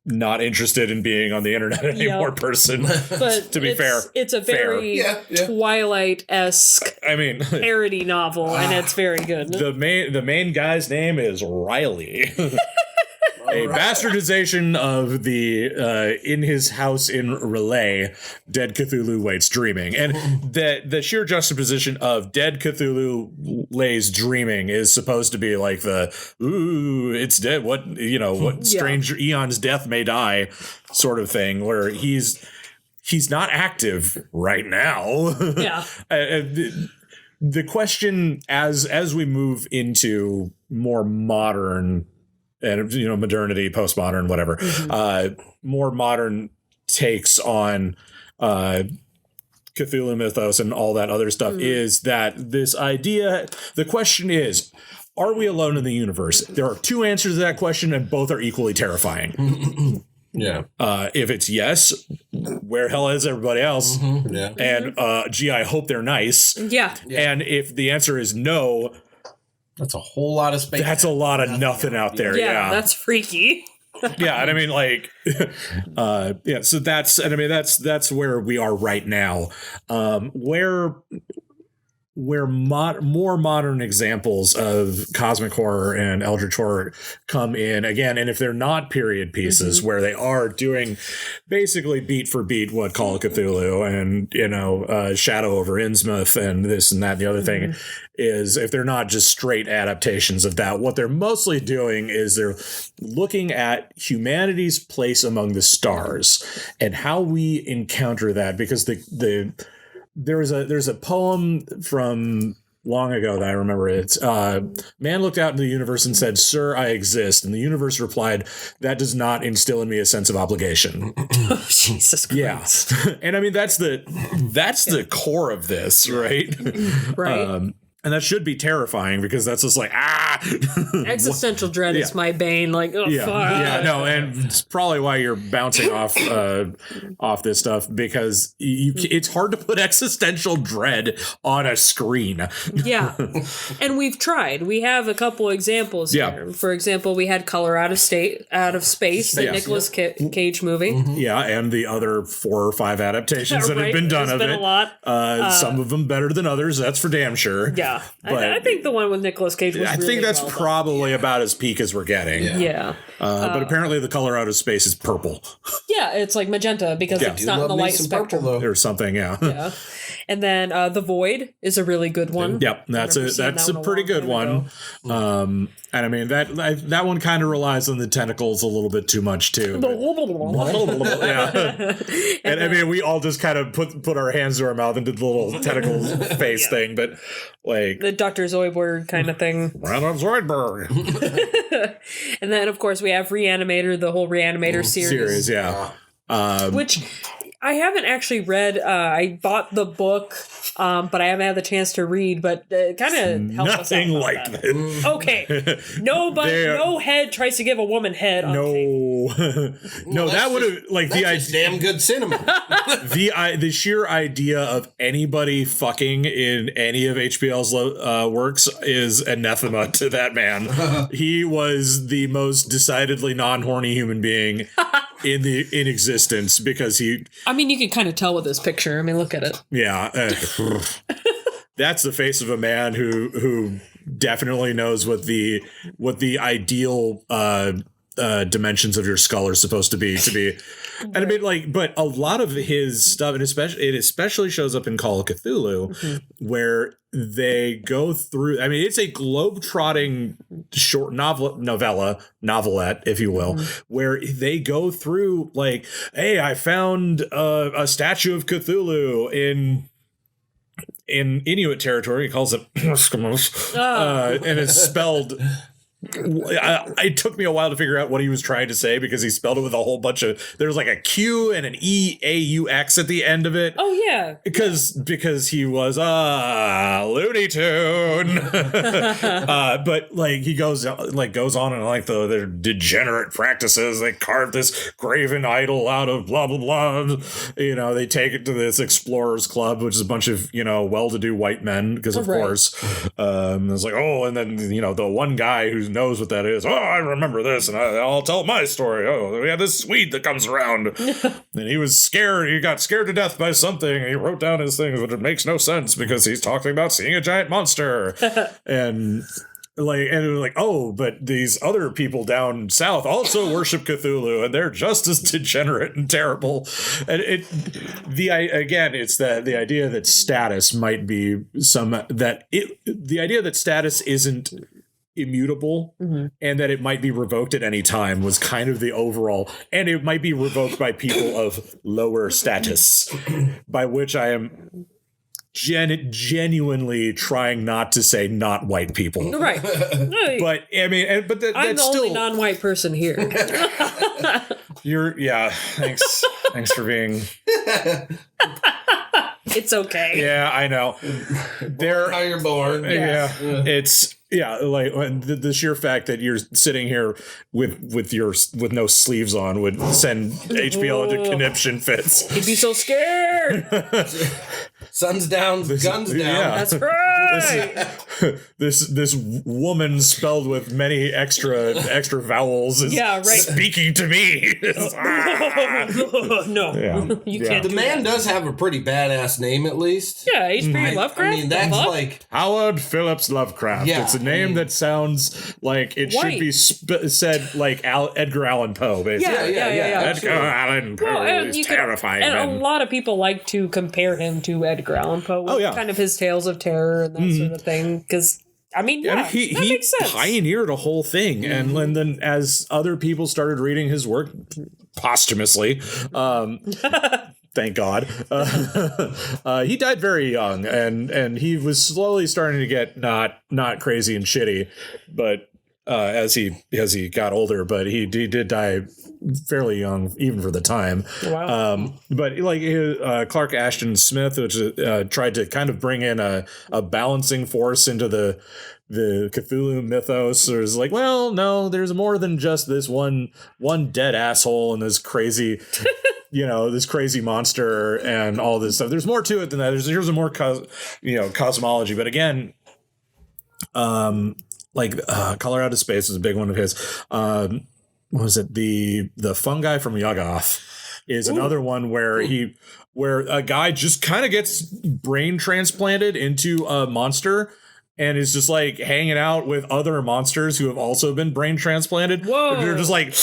D: not interested in being on the internet anymore person.
C: But
D: to be fair,
C: it's a very Twilight-esque parody novel, and it's very good.
D: The main guy's name is Riley. A bastardization of the in his house in Relay, Dead Cthulhu waits dreaming. And the sheer juxtaposition of Dead Cthulhu lays dreaming is supposed to be like it's dead, what strange eon's death may die sort of thing, where he's not active right now.
C: Yeah.
D: The question as we move into more modern and modernity, postmodern, whatever, more modern takes on Cthulhu mythos and all that other stuff is that this idea, the question is, are we alone in the universe? There are two answers to that question, and both are equally terrifying.
B: Yeah.
D: If it's yes, where hell is everybody else?
B: Yeah.
D: And I hope they're nice.
C: Yeah.
D: And if the answer is no,
B: that's a whole lot of space.
D: That's a lot of nothing out there. Yeah,
C: that's freaky.
D: Yeah, and I mean, like, so that's where we are right now. Where more modern examples of cosmic horror and eldritch horror come in again, and if they're not period pieces, where they are doing basically beat for beat what Call of Cthulhu and Shadow over Innsmouth and this and that and the other thing, is if they're not just straight adaptations of that, what they're mostly doing is they're looking at humanity's place among the stars and how we encounter that, because there's a poem from long ago that I remember. It's man looked out into the universe and said, "Sir, I exist." And the universe replied, "That does not instill in me a sense of obligation."
C: Oh, Jesus Christ.
D: Yeah. And I mean, that's the core of this, right?
C: Right.
D: And that should be terrifying, because that's just like,
C: existential dread is my bane. Like, fuck.
D: Yeah, no, and it's probably why you're bouncing off this stuff, because it's hard to put existential dread on a screen.
C: Yeah, and we've tried. We have a couple examples here. For example, we had Color Out of Space, the Nicolas Cage movie.
D: Yeah, and the other 4 or 5 adaptations that have been done of it.
C: A lot.
D: Some of them better than others. That's for damn sure.
C: Yeah. But I think the one with Nicolas Cage was
D: I think that's probably about as peak as we're getting.
C: Yeah.
D: But apparently the Color Out of Space is purple.
C: Yeah, it's like magenta because it's not in the light spectrum.
D: Or something, yeah.
C: And then The Void is a really good one.
D: Yep, that's a pretty good one. And I mean that one kind of relies on the tentacles a little bit too much too. Yeah. And I mean we all just kind of put our hands to our mouth and did the little tentacles face thing, but like
C: the Dr. Zoidberg kind of thing.
D: Zoidberg.
C: And then of course we have Reanimator, the whole Reanimator series.
D: Yeah.
C: Which I haven't actually read. I bought the book, but I haven't had the chance to read. But it kind of helps us out.
D: Nothing like that.
C: Okay, no head tries to give a woman head.
D: No, that would have like the idea.
B: Damn good cinema.
D: The sheer idea of anybody fucking in any of HBL's works is anathema to that man. He was the most decidedly non-horny human being in existence because he.
C: I mean, you can kind of tell with this picture. I mean, look at it.
D: Yeah, that's the face of a man who definitely knows what the ideal dimensions of your skull are supposed to be. And I mean, like, but a lot of his stuff, and it especially shows up in Call of Cthulhu, where they go through. I mean, it's a globe-trotting short novelette, if you will, where they go through. Like, hey, I found a statue of Cthulhu in Inuit territory. He calls it Eskimos, and it's spelled. It took me a while to figure out what he was trying to say because he spelled it with a whole bunch of there's like a Q and an EAUX at the end of it.
C: Oh yeah,
D: because he was Looney Tune. But like he goes on and like their degenerate practices. They carved this graven idol out of blah blah blah. You know, they take it to this explorers club, which is a bunch of well-to-do white men because of course. It's like and then the one guy who knows what that is. Oh, I remember this, and I'll tell my story. Oh, we have this Swede that comes around, and he was scared. He got scared to death by something, and he wrote down his things, but it makes no sense because he's talking about seeing a giant monster, and but these other people down south also worship Cthulhu, and they're just as degenerate and terrible. And the idea that status might be the idea that status isn't immutable and that it might be revoked at any time was kind of the overall, and it might be revoked by people of lower status, by which I am genuinely trying not to say not white people.
C: Right.
D: But I mean,
C: I'm the only non-white person here.
D: Thanks for being.
C: It's okay.
D: Yeah, I know.
B: How you're born.
D: Yeah. It's like the sheer fact that you're sitting here with no sleeves on would send HBL into conniption fits.
C: He'd be so scared.
B: Sun's down, guns down.
D: Yeah.
C: That's right.
D: This woman spelled with many extra vowels is speaking to me.
C: No, you can't.
B: The man does have a pretty badass name, at least.
C: Yeah, H.P. Lovecraft.
B: I mean, that's like
D: Howard Phillips Lovecraft. Yeah, it's a name that sounds like it should be said like Edgar Allan Poe. Basically.
C: Yeah.
D: Edgar Allan Poe is terrifying.
C: And a lot of people like to compare him to Edgar Allan Poe. Kind of his tales of terror and that sort of thing. Because I mean, he makes sense.
D: Pioneered a whole thing, and then as other people started reading his work posthumously, thank God, he died very young, and he was slowly starting to get not crazy and shitty, but as he got older, but he did die fairly young, even for the time.
C: Wow.
D: But like Clark Ashton Smith, which tried to kind of bring in a balancing force into the Cthulhu mythos. There's like, well, no, there's more than just this one dead asshole and this crazy, this crazy monster and all this stuff. There's more to it than that. There's a more cosmology. But again, Colorado Space is a big one of his. What was it? The fungi from Yuggoth is another one where a guy just kind of gets brain transplanted into a monster and is just like hanging out with other monsters who have also been brain transplanted.
C: Whoa.
D: They're just like,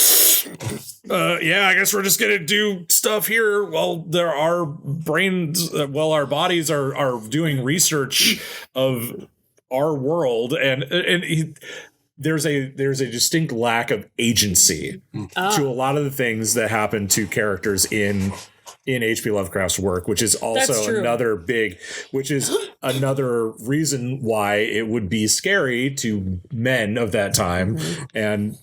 D: yeah, I guess we're just gonna do stuff here. Well, there are brains. Our bodies are doing research of our world, and there's a distinct lack of agency to a lot of the things that happen to characters in H.P. Lovecraft's work, which is also another reason why it would be scary to men of that time. And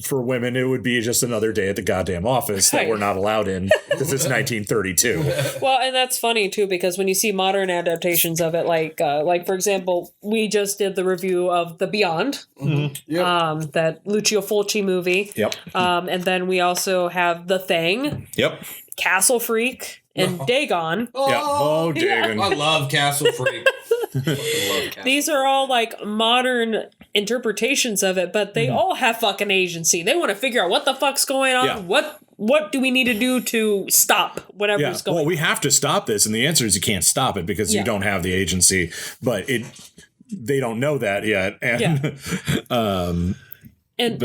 D: for women, it would be just another day at the goddamn office that we're not allowed in because it's 1932.
C: Well, and that's funny too, because when you see modern adaptations of it, like for example, we just did the review of The Beyond, that Lucio Fulci movie.
D: Yep.
C: And then we also have The Thing.
D: Yep.
C: Castle Freak and Dagon.
D: Oh, Dagon.
B: I love Castle Freak.
C: These are all like modern interpretations of it, but they all have fucking agency. They want to figure out what the fuck's going on.
D: Yeah.
C: What do we need to do to stop whatever's going on?
D: Well, we have to stop this, and the answer is you can't stop it because you don't have the agency. But they don't know that yet. And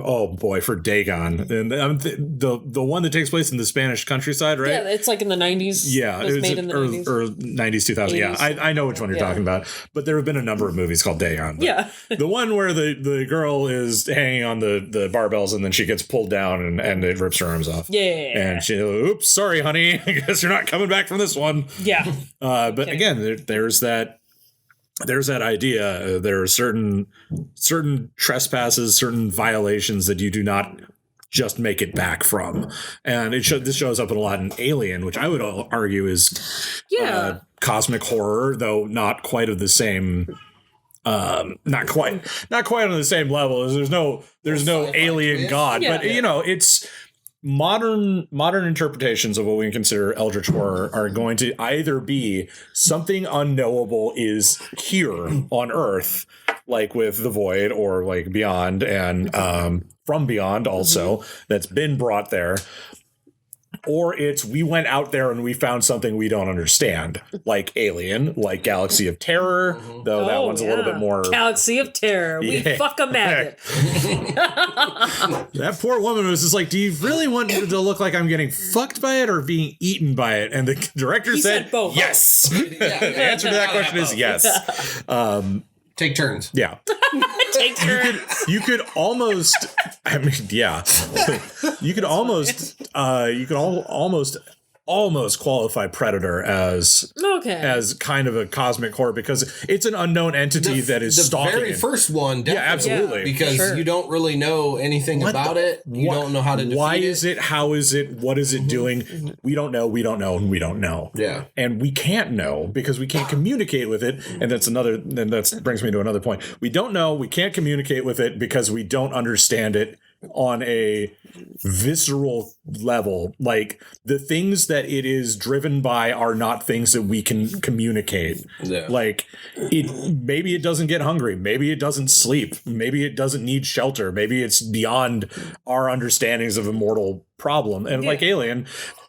D: oh boy, for Dagon, and the one that takes place in the Spanish countryside, right?
C: Yeah, it's like in the 90s.
D: Yeah,
C: it was made in the 90s.
D: Or 90s, 2000. 80s. Yeah, I know which one you're talking about. But there have been a number of movies called Dagon.
C: Yeah.
D: The one where the girl is hanging on the barbells and then she gets pulled down and it rips her arms off.
C: Yeah.
D: And she, oops, sorry, honey. I guess you're not coming back from this one.
C: Yeah.
D: But again, there's that idea. There are certain trespasses, certain violations that you do not just make it back from. And this shows up a lot in Alien, which I would argue is cosmic horror, though not quite of the same. Not quite on the same level. There's no alien god, but it's modern interpretations of what we consider Eldritch horror are going to either be something unknowable is here on Earth, like with The Void, or like Beyond, and From Beyond also, that's been brought there. Or it's we went out there and we found something we don't understand, like Alien, like Galaxy of Terror, though that one's a little bit more...
C: Galaxy of Terror. We fuck a maggot.
D: That poor woman was just like, do you really want it to look like I'm getting fucked by it or being eaten by it? And the director said
C: both.
D: Yes. The answer to that question is yes.
B: Take turns.
D: Yeah.
C: Take turns.
D: You could almost, I mean, yeah. You could almost qualify Predator as kind of a cosmic horror because it's an unknown entity that is stalking.
B: The very first one, definitely.
D: Yeah, absolutely.
B: Because you don't really know anything about it. You don't know how to defeat it.
D: Why is it? How is it? What is it doing? We don't know, and we don't know.
B: Yeah.
D: And we can't know because we can't communicate with it. And that brings me to another point. We don't know, we can't communicate with it because we don't understand it on a visceral level. Like the things that it is driven by are not things that we can communicate. Like maybe it doesn't get hungry, maybe it doesn't sleep, maybe it doesn't need shelter, maybe it's beyond our understandings of a mortal problem, and like Alien,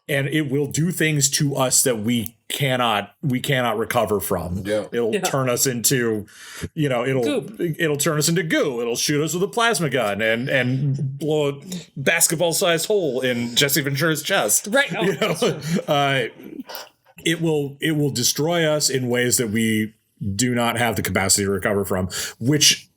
D: and it will do things to us that we cannot recover from. It'll turn us into, it'll turn us into goo. It'll shoot us with a plasma gun and blow a basketball-sized hole in Jesse Ventura's chest.
C: Right.
D: It will destroy us in ways that we do not have the capacity to recover from, which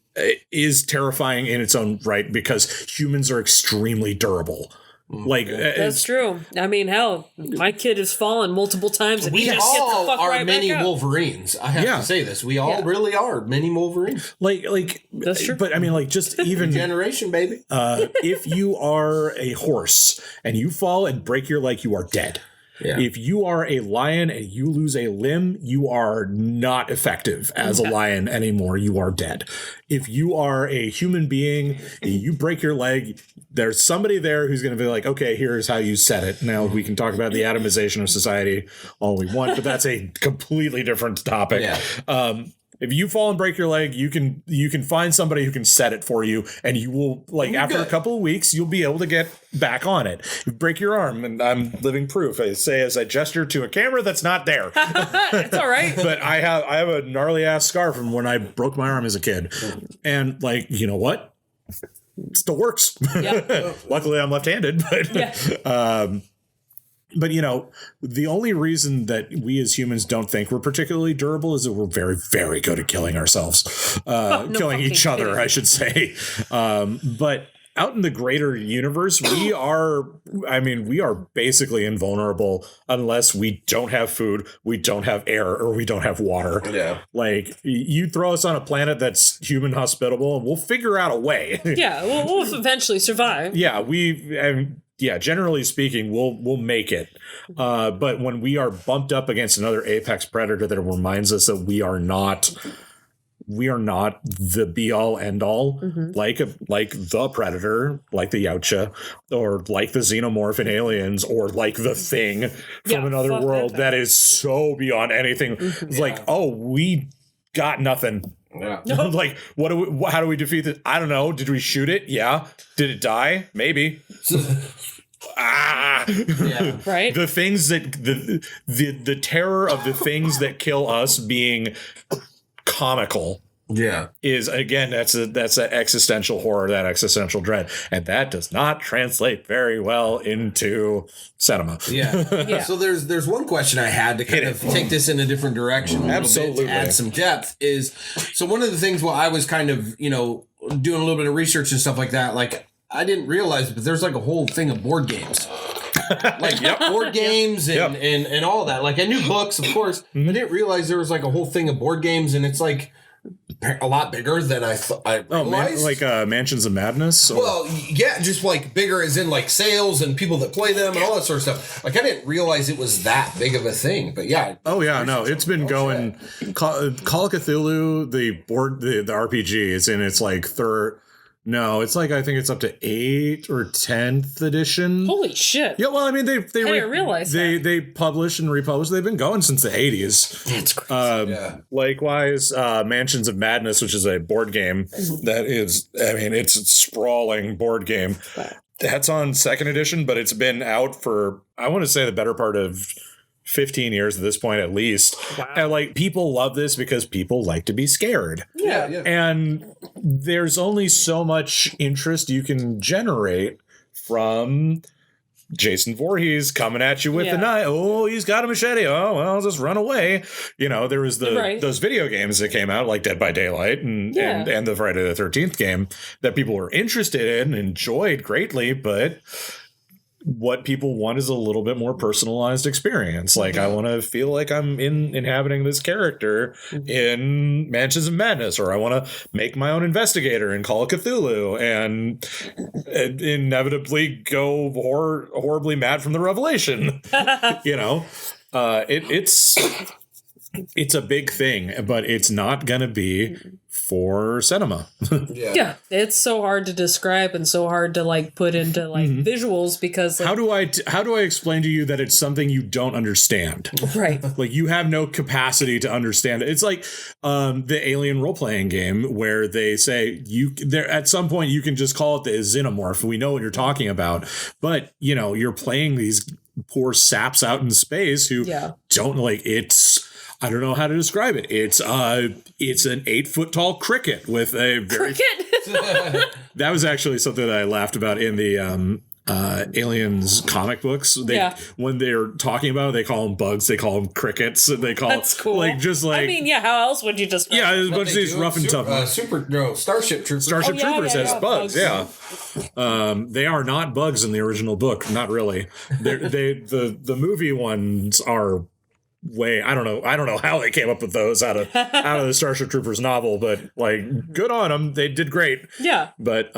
D: is terrifying in its own right because humans are extremely durable. Like
C: that's true. I mean, hell, my kid has fallen multiple times, and
B: we
C: he just
B: all
C: gets the fuck
B: are
C: right
B: mini
C: back up.
B: Wolverines. I have to say this. We all really are mini Wolverines.
D: Like
C: that's true.
D: But I mean, like just even
B: generation, baby.
D: If you are a horse and you fall and break your leg, you are dead. Yeah. If you are a lion and you lose a limb, you are not effective as a lion anymore. You are dead. If you are a human being, you break your leg, there's somebody there who's going to be like, okay, here's how you set it. Now we can talk about the atomization of society all we want, but that's a completely different topic. Yeah. if you fall and break your leg, you can find somebody who can set it for you, and you will, like, after a couple of weeks, you'll be able to get back on it. You break your arm, and I'm living proof. I say as I gesture to a camera that's not there.
C: It's all right.
D: But I have a gnarly ass scar from when I broke my arm as a kid, and like, you know what? It still works. Yeah. Luckily, I'm left-handed, but but, you know, the only reason that we as humans don't think we're particularly durable is that we're very, very good at killing ourselves, killing each other, I should say. But out in the greater universe, we are basically invulnerable unless we don't have food, we don't have air, or we don't have water. Yeah. Like, you throw us on a planet that's human hospitable, and we'll figure out a way.
C: Yeah, we'll eventually survive.
D: Yeah, generally speaking, we'll make it. But when we are bumped up against another apex predator that reminds us that we are not the be all end all, like the Predator, like the Yautja, or like the Xenomorph in Aliens, or like the Thing from another world that is so beyond anything. It's like, oh, we got nothing. Yeah. Like, how do we defeat it? I don't know. Did we shoot it? Yeah. Did it die? Maybe. Yeah. Right. The things that the terror of the things that kill us being comical. Yeah. Is, again, that's an existential horror, that existential dread. And that does not translate very well into cinema.
B: Yeah. So there's one question I had to kind of take this in a different direction. Absolutely. To add some depth is, so one of the things while I was kind of, you know, doing a little bit of research and stuff like that, like, I didn't realize it, but there's like a whole thing of board games. Like board games and all that. Like, I knew books, of course. I didn't realize there was like a whole thing of board games, and it's like a lot bigger than I realized.
D: Oh, like Mansions of Madness? Or?
B: Well, yeah, just like bigger as in like sales and people that play them and all that sort of stuff. Like, I didn't realize it was that big of a thing, but yeah.
D: Oh yeah, no, it's been going. Call of Cthulhu, the RPG, is in its like third. No, it's like, I think it's up to 8th or 10th edition.
C: Holy shit!
D: Yeah, well, I mean, I
C: didn't realize
D: they publish and republish. They've been going since the 80s.
C: That's crazy.
D: Likewise, Mansions of Madness, which is a board game that is, I mean, it's a sprawling board game. That's on 2nd edition, but it's been out for, I want to say, the better part of 15 years at this point, at least. Wow. And like, people love this because people like to be scared. Yeah. And there's only so much interest you can generate from Jason Voorhees coming at you with the knife. Oh, he's got a machete. Oh, well, I'll just run away. You know, there was those video games that came out, like Dead by Daylight and the Friday the 13th game, that people were interested in and enjoyed greatly, but what people want is a little bit more personalized experience. Like, I want to feel like I'm inhabiting this character in Mansions of Madness, or I want to make my own investigator in Call of Cthulhu and inevitably go horribly mad from the revelation. You know, it's a big thing, but it's not going to be for cinema.
C: Yeah, it's so hard to describe and so hard to like put into like visuals, because like,
D: how do I explain to you that it's something you don't understand?
C: Right.
D: Like, you have no capacity to understand it. It's like the Alien role-playing game where they say there at some point you can just call it the Xenomorph. We know what you're talking about, but you know, you're playing these poor saps out in space who don't, like, I don't know how to describe it. It's an 8-foot tall cricket with a very cricket. That was actually something that I laughed about in the Aliens comic books. When they're talking about it, they call them bugs. They call them crickets. And they call
C: that's cool.
D: Like, just like,
C: I mean, how else would you just?
D: Yeah, there's a bunch of these rough and tough.
B: Starship Troopers.
D: Starship Troopers has bugs. Yeah. They are not bugs in the original book. Not really. The movie ones are. I don't know how they came up with those out of the Starship Troopers novel, but like, good on them. They did great.
C: Yeah.
D: But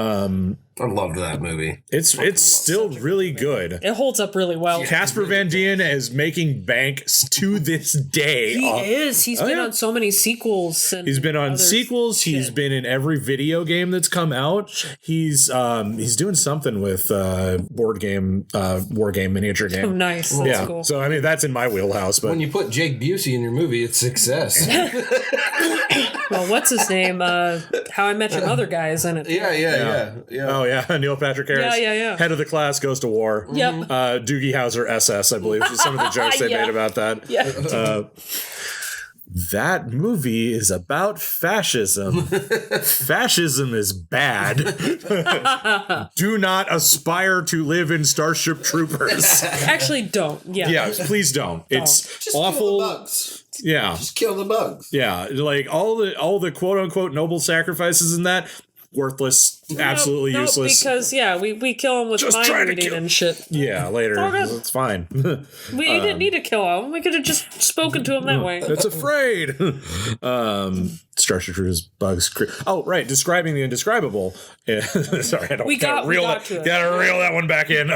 B: I loved that movie.
D: It's still really good.
C: It holds up really well.
D: Casper Van Dien is making bank to this day.
C: He is. He's been on so many sequels. And
D: he's been on sequels. Shit. He's been in every video game that's come out. He's doing something with board game, war game, miniature game.
C: Oh, nice. That's cool.
D: So I mean, that's in my wheelhouse. But
B: when you put Jake Busey in your movie, it's success.
C: Well, what's his name? How I Met Your Mother guy is in it.
B: Yeah.
D: Oh yeah, Neil Patrick Harris.
C: Yeah.
D: Head of the class goes to war.
C: Yep.
D: Doogie Howser SS, I believe, is some of the jokes they made about that.
C: Yeah.
D: That movie is about fascism. Fascism is bad. Do not aspire to live in Starship Troopers.
C: Actually, don't. Yeah,
D: please don't. It's
B: just
D: awful.
B: Kill the bugs.
D: Yeah,
B: just kill the bugs.
D: Yeah, like all the quote unquote noble sacrifices in that. Worthless, absolutely useless.
C: Because we kill him with mind reading and shit.
D: Yeah, later it's fine.
C: We didn't need to kill him. We could have just spoken to him that way.
D: It's afraid. Starship Troopers, bugs. Oh, right. Describing the indescribable. Sorry, I don't gotta reel that one back in.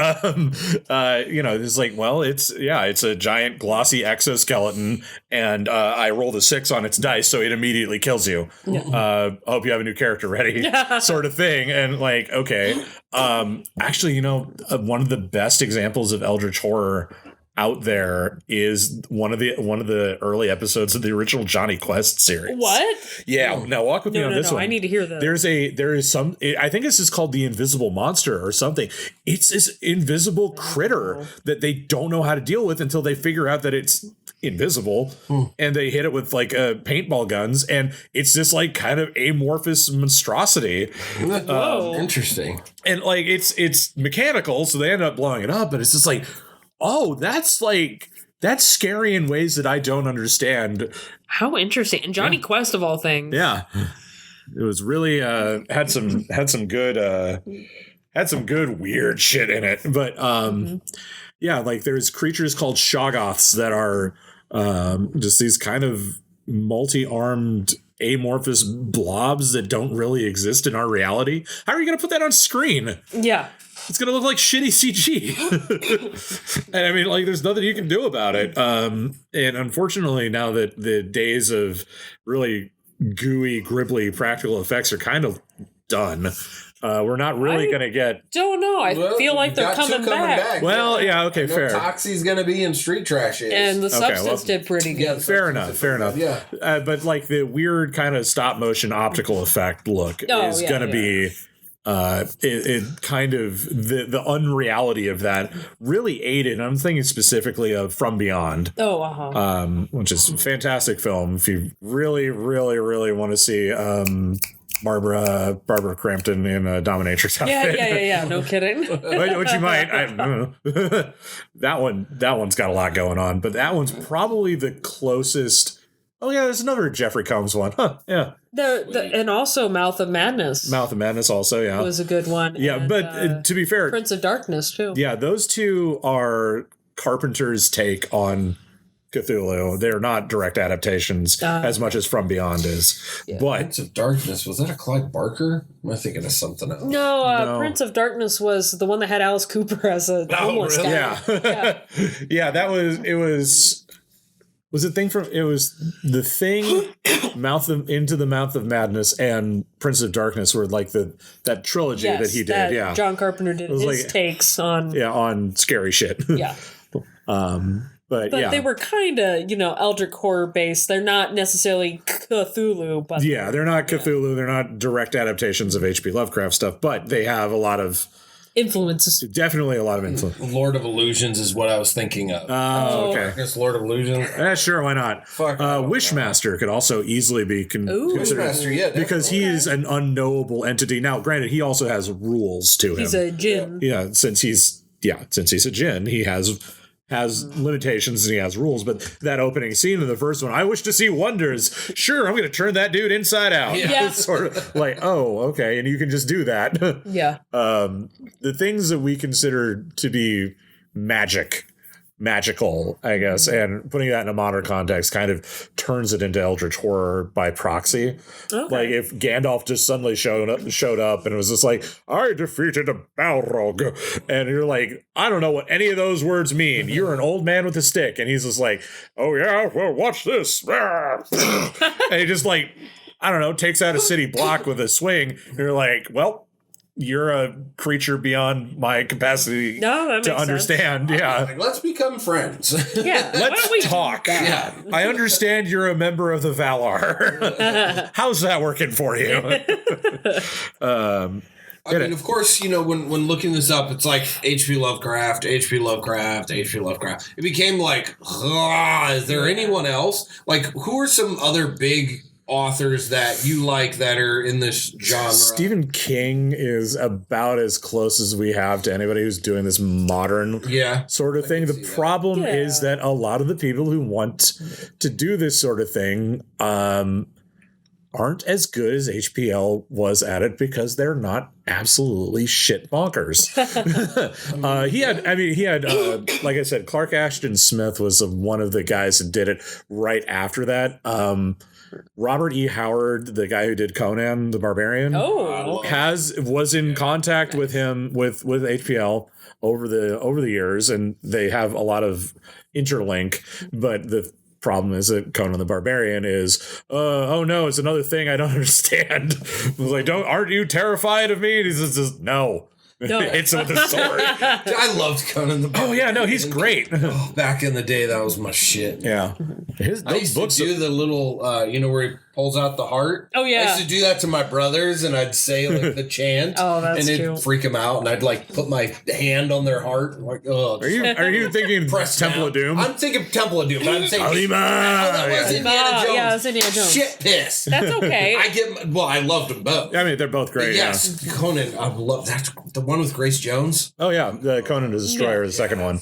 D: It's like, well, it's a giant glossy exoskeleton, and I rolled a 6 on its dice, so it immediately kills you. Yeah. Hope you have a new character ready, sort of thing. And like, okay, actually, one of the best examples of Eldritch horror out there is one of the early episodes of the original Johnny Quest series.
C: What?
D: Yeah. Now walk with me on this one.
C: I need to hear that.
D: There is some. I think this is called the Invisible Monster or something. It's this invisible critter that they don't know how to deal with until they figure out that it's invisible, and they hit it with like paintball guns, and it's this like kind of amorphous monstrosity.
C: Whoa,
B: interesting.
D: And like it's mechanical, so they end up blowing it up, but it's just like, oh, that's scary in ways that I don't understand.
C: How interesting. And Johnny Quest of all things.
D: Yeah. It was really had some good weird shit in it. But like there's creatures called Shoggoths that are just these kind of multi-armed amorphous blobs that don't really exist in our reality. How are you going to put that on screen?
C: Yeah.
D: It's going to look like shitty CG. And I mean, like, there's nothing you can do about it. And unfortunately, now that the days of really gooey, gribbly practical effects are kind of done, we're not really going to get...
C: Don't know. I feel like they're coming back.
D: Well, yeah, okay, fair.
B: Toxie's going to be in Street Trash.
C: And the Substance did pretty good.
B: Yeah,
D: fair enough.
B: Yeah.
D: But like the weird kind of stop motion optical effect look is going to be... it kind of the unreality of that really aided. I'm thinking specifically of From Beyond. Which is a fantastic film. If you really, really, really want to see Barbara Crampton in a dominatrix outfit.
C: Yeah. No kidding.
D: Which you might. I don't know. That one's got a lot going on, but that one's probably the closest. Oh yeah, there's another Jeffrey Combs one. Yeah.
C: And also Mouth of Madness.
D: Mouth of Madness also, yeah.
C: Was a good one.
D: Yeah,
C: and,
D: but to be fair...
C: Prince of Darkness, too.
D: Yeah, those two are Carpenter's take on Cthulhu. They're not direct adaptations as much as From Beyond is. Yeah. But
B: Prince of Darkness, was that a Clive Barker? Am I thinking of something else?
C: No, Prince of Darkness was the one that had Alice Cooper as a homeless guy.
D: Yeah. Yeah, that was... It was... Was it The Thing, Into the Mouth of Madness, and Prince of Darkness were like that trilogy that he did. Yeah,
C: John Carpenter did his takes on
D: scary shit.
C: Yeah.
D: But
C: they were kind of Eldritch horror based. They're not necessarily Cthulhu, but
D: they're not Cthulhu. They're not direct adaptations of H.P. Lovecraft stuff, but they have a lot of
C: influences.
D: Definitely a lot of influence.
B: Lord of Illusions is what I was thinking of.
D: Oh, okay.
B: I guess Lord of Illusions.
D: Sure, why not? Wishmaster could also easily be considered.
B: Wishmaster, yeah.
D: Because he is an unknowable entity. Now, granted, he also has rules to him.
C: He's a djinn.
D: Yeah, since he's a djinn, he has limitations and he has rules. But that opening scene in the first one, I wish to see wonders. Sure, I'm going to turn that dude inside out.
C: Yeah.
D: It's sort of like, oh, okay, and you can just do that.
C: Yeah.
D: The things that we consider to be magic magical, I guess, and putting that in a modern context kind of turns it into Eldritch horror by proxy. Okay. Like if Gandalf just suddenly showed up and it was just like, I defeated a Balrog, and you're like, I don't know what any of those words mean. You're an old man with a stick, and he's just like, oh yeah, well, watch this. And he just like, I don't know, takes out a city block with a swing, and you're like, well, you're a creature beyond my capacity to understand. Sense. Yeah.
B: Like, let's become friends.
C: Yeah.
D: Let's talk. Yeah. I understand you're a member of the Valar. How's that working for you?
B: I mean, of course, when looking this up, it's like H.P. Lovecraft. It became like, is there anyone else? Like, who are some other big authors that you like that are in this genre?
D: Stephen King is about as close as we have to anybody who's doing this modern sort of thing. The problem is that a lot of the people who want to do this sort of thing aren't as good as HPL was at it because they're not absolutely shit bonkers. He had like I said, Clark Ashton Smith was one of the guys that did it right after that. Robert E. Howard, the guy who did Conan the Barbarian, was in contact with him with HPL over the years, and they have a lot of interlink. But the problem is that Conan the Barbarian is, oh no, it's another thing I don't understand. I was like, aren't you terrified of me? And he's just no. It's with the sword.
B: I loved Conan the Barbarian.
D: Oh yeah, no, he's great.
B: Back in the day, that was my shit.
D: Yeah,
B: I used to do the little, where he pulls out the heart.
C: Oh yeah,
B: I used to do that to my brothers, and I'd say like the chant.
C: Oh, that's
B: and it'd freak them out, and I'd like put my hand on their heart. And like, oh,
D: are you thinking Temple of Doom?
B: I'm thinking Temple of Doom. But I'm thinking
D: Alima.
B: That was Indiana Jones.
C: Yeah, it's Indiana Jones.
B: Shit piss.
C: That's okay.
B: I loved them both.
D: I mean, they're both great.
B: Yes, yeah. Conan. I love that. The one with Grace Jones.
D: Oh yeah, the Conan the Destroyer, the second one.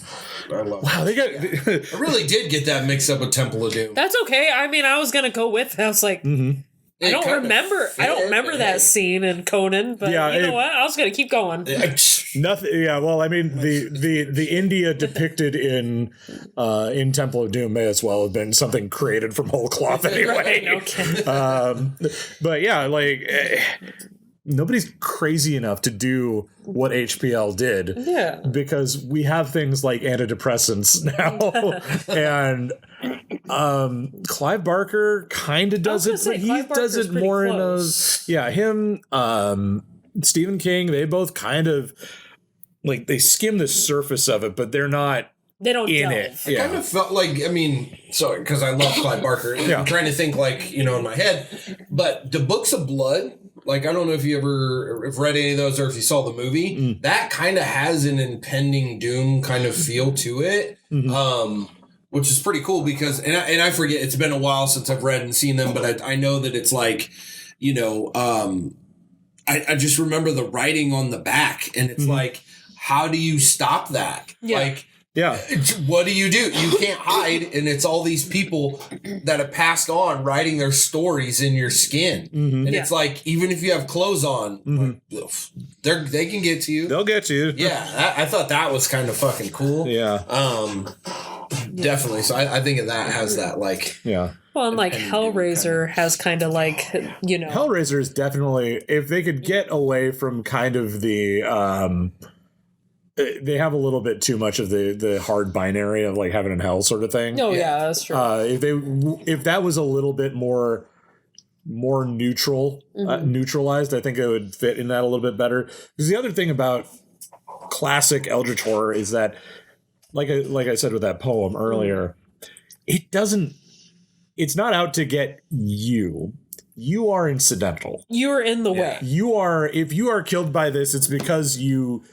B: I love.
D: Wow, they got.
B: I really did get that mixed up with Temple of Doom.
C: That's okay. I mean, I was gonna go with. I was like.
D: Mm-hmm.
C: I don't remember that scene in Conan, but you know what? I was gonna keep going.
D: Nothing. Yeah. Well, I mean, the India depicted in Temple of Doom may as well have been something created from whole cloth anyway.
C: Okay.
D: But yeah, like nobody's crazy enough to do what HPL did.
C: Yeah.
D: Because we have things like antidepressants now, and Clive Barker kind of does it, but he does it more close. Him, Stephen King, they both kind of like they skim the surface of it, but they're not.
C: They don't
D: in
C: delve.
D: it.
B: I kind of felt like, sorry, because I love Clive Barker. I'm trying to think like, in my head, but the Books of Blood, like, I don't know if you ever have read any of those or if you saw the movie, that kind of has an impending doom kind of feel to it. Which is pretty cool because, and I forget, it's been a while since I've read and seen them, but I know that it's like, I just remember the writing on the back, and it's like, how do you stop that?
C: Yeah.
B: Like, what do? You can't hide, and it's all these people that have passed on writing their stories in your skin. And it's like, even if you have clothes on, they can get to you.
D: They'll get to you.
B: Yeah, I thought that was kind of fucking cool.
D: Yeah.
B: Definitely. So I think that has that, like...
D: Yeah.
C: Well, and like Hellraiser has kind of like,
D: Hellraiser is definitely, if they could get away from kind of the... they have a little bit too much of the hard binary of like heaven and hell sort of thing.
C: Oh yeah, that's true.
D: If that was a little bit more neutral, neutralized, I think it would fit in that a little bit better. Because the other thing about classic Eldritch horror is that, like I said with that poem earlier, it's not out to get you. You are incidental.
C: You're in the way.
D: If you are killed by this, it's because you.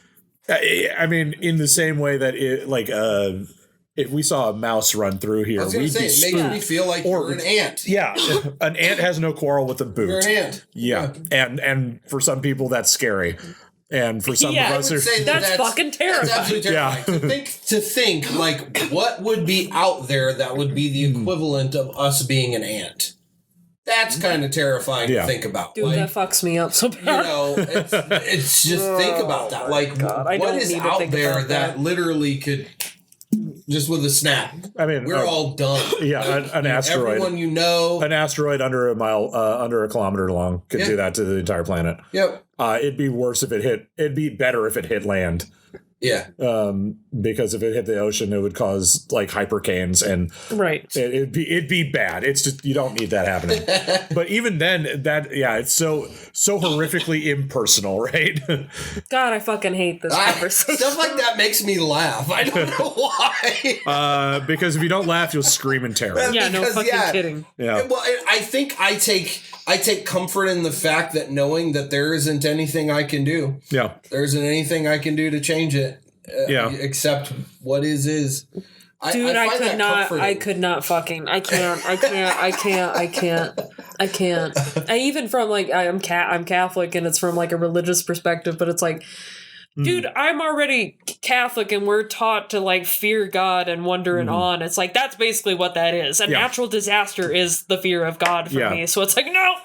D: I mean, in the same way that if we saw a mouse run through here, we'd be spooked.
B: It makes me feel like you're an ant.
D: Yeah, an ant has no quarrel with a boot.
B: You're an ant.
D: Yeah, and for some people that's scary, and for some of us,
C: that's fucking terrifying.
B: That's absolutely terrifying.
D: Yeah.
B: To think like what would be out there that would be the equivalent of us being an ant. That's kind of terrifying to think about.
C: Dude, that fucks me up so bad.
B: It's just think about that. Like, what is out there that literally could just with a snap.
D: I mean,
B: we're all done.
D: Yeah, an asteroid.
B: Everyone you know.
D: An asteroid under a kilometer long could do that to the entire planet.
B: Yep.
D: It'd be worse if it hit. It'd be better if it hit land.
B: Yeah.
D: Because if it hit the ocean, it would cause like hypercanes and it'd be bad. It's just, you don't need that happening. But even then, it's so horrifically impersonal, right?
C: God, I fucking hate this conversation.
B: Stuff like that makes me laugh. I don't know why.
D: Because if you don't laugh, you'll scream in terror.
C: Yeah, no fucking kidding.
D: Yeah.
B: Well, I think I take comfort in the fact that knowing that there isn't anything I can do.
D: Yeah.
B: There isn't anything I can do to change it. Except what is.
C: Dude, I could not fucking. I can't. I even from like I'm Catholic and it's from like a religious perspective, but it's like, dude, I'm already Catholic and we're taught to like fear God and wonder and awe. It's like, that's basically what that is. A natural disaster is the fear of God for me. So it's like, no,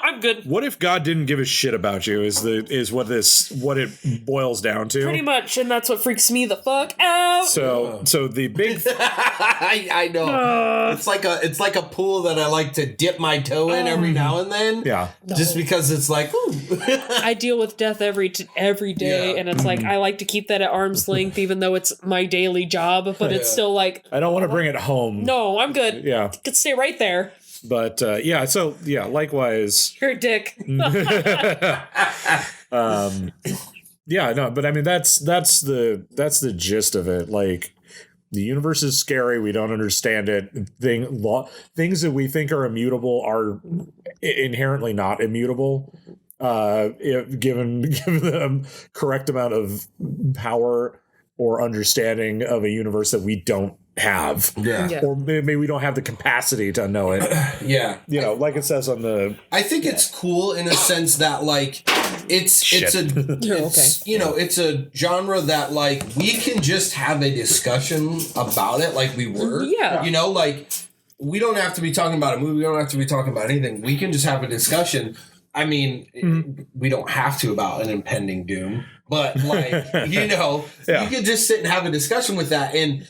C: I'm good.
D: What if God didn't give a shit about you is what it boils down to.
C: Pretty much, and that's what freaks me the fuck out.
D: So the big
B: I know. It's like a pool that I like to dip my toe in every now and then.
D: Yeah.
B: Just because it's like, ooh.
C: I deal with death every day and it's like I like to keep that at arm's length even though it's my daily job, but it's still like
D: I don't want to bring it home.
C: No, I'm good.
D: Yeah.
C: Could stay right there.
D: But likewise.
C: You're a dick.
D: But I mean that's the gist of it. Like, the universe is scary. We don't understand it. Things that we think are immutable are inherently not immutable. If given the correct amount of power or understanding of a universe that we don't have.
B: Yeah.
D: Or maybe we don't have the capacity to know it.
B: Yeah.
D: You know, like it says on the...
B: I think it's cool in a sense that, like, it's a genre that, like, we can just have a discussion about it like we were.
C: Yeah.
B: You know, like, we don't have to be talking about a movie. We don't have to be talking about anything. We can just have a discussion. I mean, we don't have to about an impending doom. But, like, you know, you could just sit and have a discussion with that. And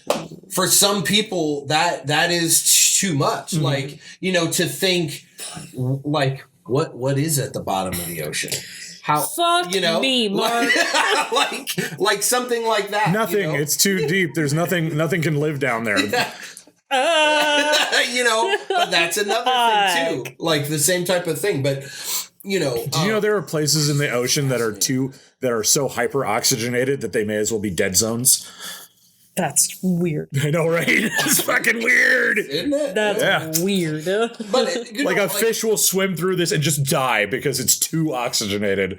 B: for some people, that is too much. Like, you know, to think, like, what is at the bottom of the ocean? How,
C: fuck me, Mark.
B: like something like that.
D: Nothing. You know? It's too deep. There's nothing can live down there.
B: You know, but that's another thing, too. Like, the same type of thing. But, you know.
D: Do you know there are places in the ocean that are so hyper oxygenated that they may as well be dead zones?
C: That's weird.
D: I know, right? It's fucking weird.
B: Isn't it?
C: That's weird.
B: But
D: a fish will swim through this and just die because it's too oxygenated.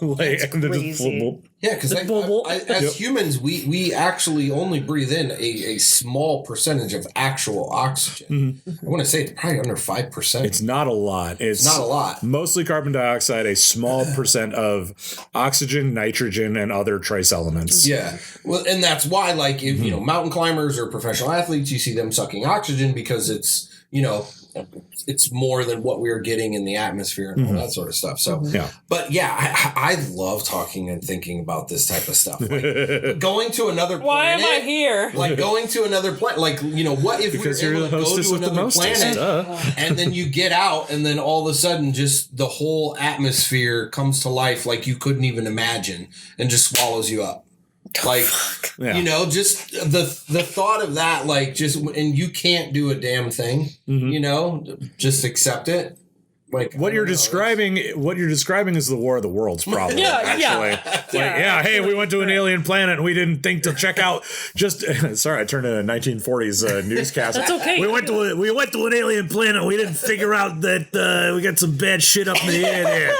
C: That's crazy.
B: Yeah, because as humans, we actually only breathe in a small percentage of actual oxygen. I want to say it's probably under 5%.
D: It's not a lot. It's
B: not a lot.
D: Mostly carbon dioxide, a small percent of oxygen, nitrogen, and other trace elements.
B: Yeah. Well, and that's why, like, if, you know, mountain climbers or professional athletes, you see them sucking oxygen because it's, you know, it's more than what we're getting in the atmosphere and all that sort of stuff. So, but yeah, I love talking and thinking about this type of stuff. Like, going to another planet.
C: Why am I here?
B: Like, going to another planet. Like, you know, what if
D: because
B: we're able to go to another planet and then you get out and then all of a sudden just the whole atmosphere comes to life like you couldn't even imagine and just swallows you up. Like, you know, just the thought of that, like, just, and you can't do a damn thing, you know, just accept it. Like,
D: what you're describing is the War of the Worlds problem. Hey, we went to an alien planet and we didn't think to check out sorry, I turned into a 1940s newscast.
C: That's okay.
D: We went to an alien planet. We didn't figure out that we got some bad shit up in the air there.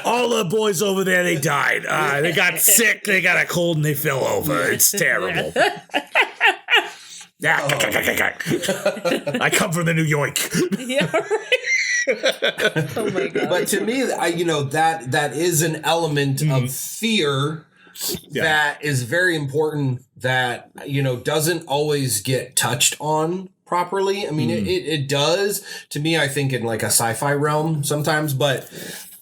D: All the boys over there, they died. They got sick, they got a cold, and they fell over. It's terrible. I come from the New York.
C: Yeah, right. Oh my god!
B: But to me, you know, that is an element of fear that is very important. That, you know, doesn't always get touched on properly. I mean, it does to me. I think in like a sci-fi realm sometimes, but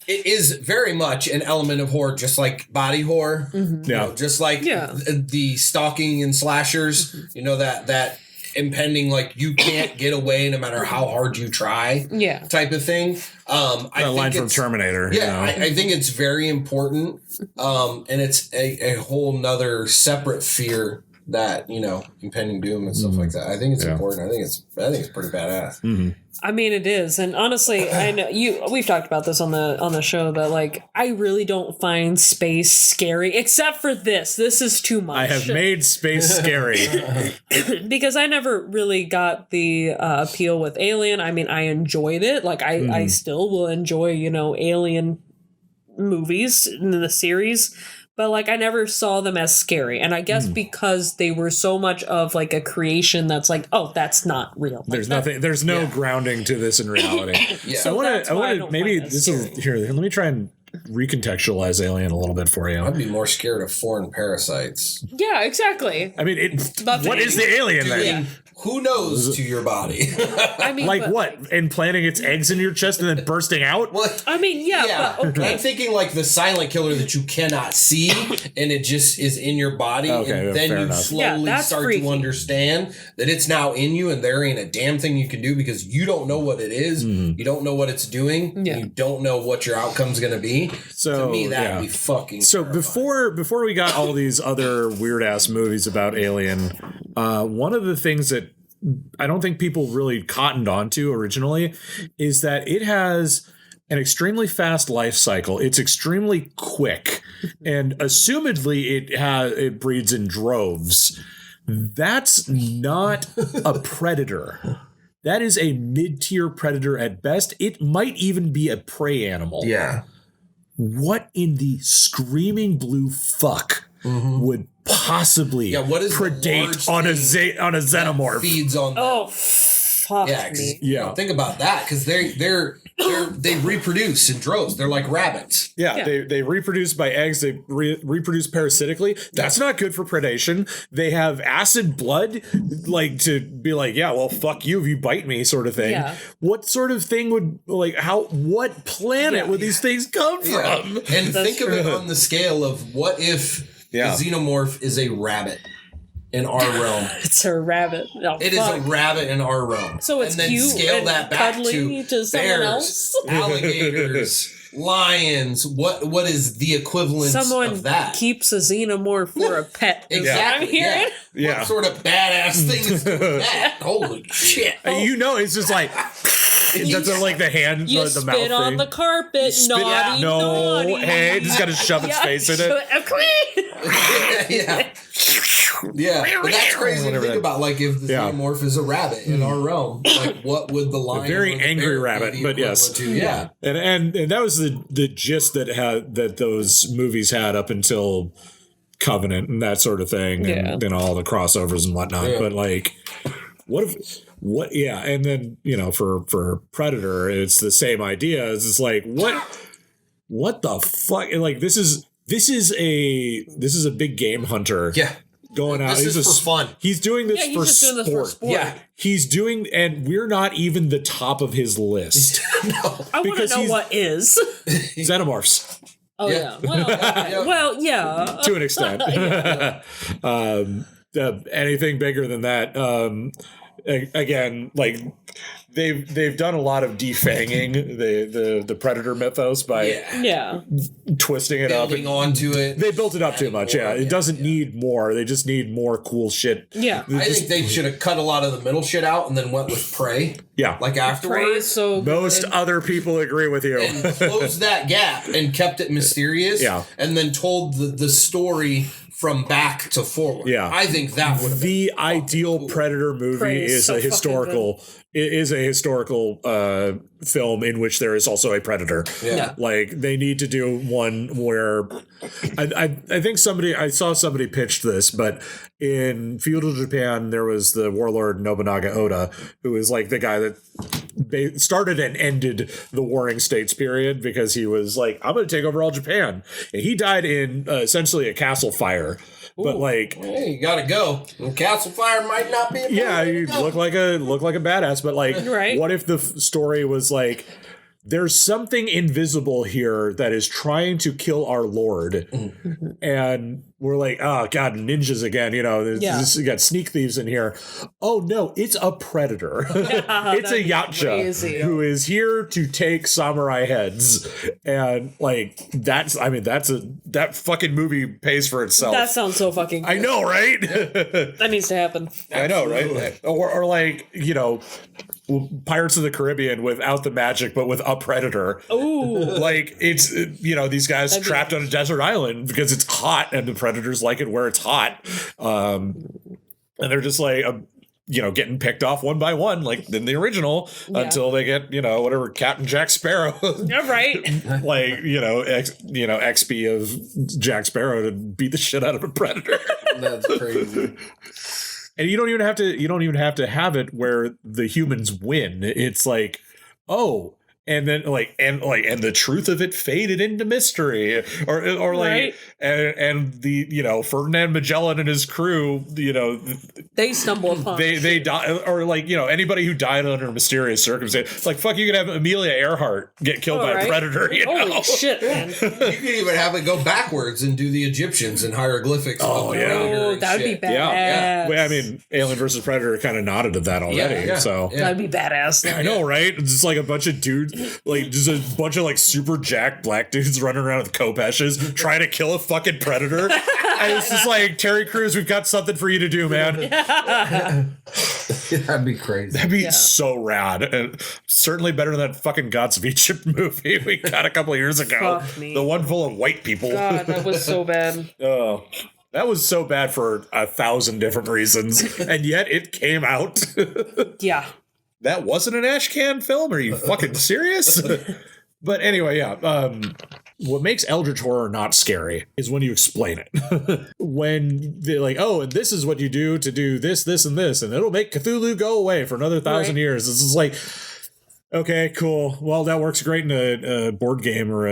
B: it is very much an element of horror, just like body horror.
C: Mm-hmm.
D: Yeah.
B: Just like the stalking and slashers, that impending, like, you can't get away no matter how hard you try type of thing.
D: I think line from Terminator.
B: Yeah, I think it's very important. And it's a whole nother separate fear that, impending doom and stuff like that. I think it's important. I think it's pretty badass.
D: Mm-hmm.
C: I mean, it is, and honestly, I know we've talked about this on the show, that like I really don't find space scary, except for this. This is too much.
D: I have made space scary
C: because I never really got the appeal with Alien. I mean, I enjoyed it. Like I still will enjoy Alien movies in the series. But, like, I never saw them as scary. And I guess because they were so much of, like, a creation that's like, oh, that's not real. Like,
D: there's no grounding to this in reality.
C: So
D: I want to, maybe this is, here, let me try and recontextualize Alien a little bit for you.
A: I'd be more scared of foreign parasites.
C: Yeah, exactly.
D: I mean, what is the alien then?
B: Who knows to your body?
C: I mean,
D: like what? Implanting its eggs in your chest and then bursting out?
B: Well,
C: I mean, but okay.
B: I'm thinking like the silent killer that you cannot see and it just is in your body.
D: Okay,
B: and then you
D: enough.
B: slowly start
C: freaky.
B: to understand that it's now in you and there ain't a damn thing you can do because you don't know what it is. You don't know what it's doing.
C: Yeah.
B: You don't know what your outcome's going to be.
D: So,
B: to me, that would be fucking
D: So
B: terrifying.
D: before we got all these other weird ass movies about Alien, one of the things that I don't think people really cottoned onto originally is that it has an extremely fast life cycle. It's extremely quick, and assumedly it breeds in droves. That's not a predator. That is a mid-tier predator at best. It might even be a prey animal.
B: Yeah.
D: What in the screaming blue fuck would possibly predate on a xenomorph?
B: Feeds on that.
C: Oh, fuck me.
D: Yeah.
B: Think about that because they reproduce in droves. They're like rabbits.
D: Yeah. They reproduce by eggs. They reproduce parasitically. That's not good for predation. They have acid blood, like to be like, yeah, well, fuck you if you bite me, sort of thing.
C: Yeah.
D: What sort of thing would what planet would these things come from?
B: And think of it on the scale of what if the xenomorph is a rabbit in our realm.
C: It's a rabbit. Oh,
B: it is a rabbit in our realm.
C: So it's
B: and then
C: cute
B: scale
C: and
B: that back
C: cuddly to someone
B: bears,
C: else?
B: alligators, lions. What is the equivalent of that?
C: Keeps a xenomorph for a pet.
B: Exactly.
C: I'm hearing.
D: Yeah.
B: What sort of badass thing is doing that? Holy shit!
D: It's just like that's like the hand,
C: You
D: the mouth
C: spit on
D: thing.
C: the carpet, naughty, naughty.
D: Hey, just got to shove its face in it.
B: Yeah, but that's crazy to think about. Like, if the xenomorph is a rabbit in our realm, like, what would the lion?
D: A very angry rabbit, but yes,
B: to?
D: And that was the gist that those movies had up until Covenant and that sort of thing, and all the crossovers and whatnot. But like, and then for Predator, it's the same idea. It's like what the fuck? Like this is a big game hunter.
B: Yeah.
D: Going out.
B: This is for fun.
D: He's doing this for sport.
B: Yeah.
D: He's doing, and we're not even the top of his list.
C: No. I want to know what is.
D: Xenomorphs.
C: Oh, yeah. Well, yeah.
D: To an extent. Anything bigger than that, again, like they've done a lot of defanging the predator mythos by twisting it
B: building onto it.
D: They built it up too much. It doesn't need more. They just need more cool shit.
C: Yeah,
B: I think they should have cut a lot of the middle shit out and then went with Prey.
D: Yeah,
B: like afterwards.
C: So
D: most other people agree with you.
B: And closed that gap and kept it mysterious.
D: Yeah,
B: and then told the story from back to forward.
D: Yeah,
B: I think that would have
D: the ideal cool. Predator movie is a historical. It is a historical film in which there is also a predator.
B: Yeah.
D: Like they need to do one where I think I saw somebody pitched this, but in feudal Japan there was the warlord Nobunaga Oda, who is like the guy that started and ended the Warring States period because he was like, I'm going to take over all Japan, and he died in essentially a castle fire. But like,
B: hey, you gotta go. Castle fire might not be.
D: You look like a badass. But like, what if the story was like there's something invisible here that is trying to kill our Lord. And we're like, oh, God, ninjas again. You know, you got sneak thieves in here. Oh, no, it's a predator. It's a yautja who is here to take samurai heads. And, like, that fucking movie pays for itself.
C: That sounds so fucking good.
D: I know, right?
C: That needs to happen.
D: I know, right? Or like, you know, Pirates of the Caribbean without the magic, but with a predator.
C: Ooh.
D: Like, it's, you know, these guys trapped on a desert island because it's hot and the predators like it where it's hot. And they're just like, you know, getting picked off one by one, like in the original, until they get, you know, whatever, Captain Jack Sparrow.
C: Right.
D: Like, XP of Jack Sparrow to beat the shit out of a predator.
B: That's crazy.
D: And you don't even have to have it where the humans win. It's like, oh, and then and the truth of it faded into mystery, or like,
C: right.
D: and the, you know, Ferdinand Magellan and his crew, you know,
C: they stumble upon
D: they die, or like, you know, anybody who died under mysterious circumstance. Like, fuck, you could have Amelia Earhart get killed by a predator. You
C: Holy
D: know?
C: shit, man!
B: You could even have it go backwards and do the Egyptians and hieroglyphics.
D: Oh yeah,
C: that would be badass.
D: Yeah. Well, I mean, Alien vs. Predator kind of nodded at that already. So
C: that'd be badass.
D: I know, right? It's just like a bunch of dudes. Like, just a bunch of like super jacked black dudes running around with Kopeshes trying to kill a fucking predator. And it's just like, Terry Crews, we've got something for you to do, man.
B: That'd be crazy.
D: That'd be so rad. And certainly better than that fucking Gods of Egypt movie we got a couple of years ago.
C: Fuck me.
D: The one full of white people.
C: God, that was so bad.
D: Oh. That was so bad for 1,000 different reasons. And yet it came out.
C: Yeah.
D: That wasn't an Ashcan film? Are you fucking serious? But anyway, what makes Eldritch horror not scary is when you explain it. When they're like, oh, and this is what you do to do this, this, and this, and it'll make Cthulhu go away for another 1,000 years. This is like, okay, cool. Well, that works great in a board game or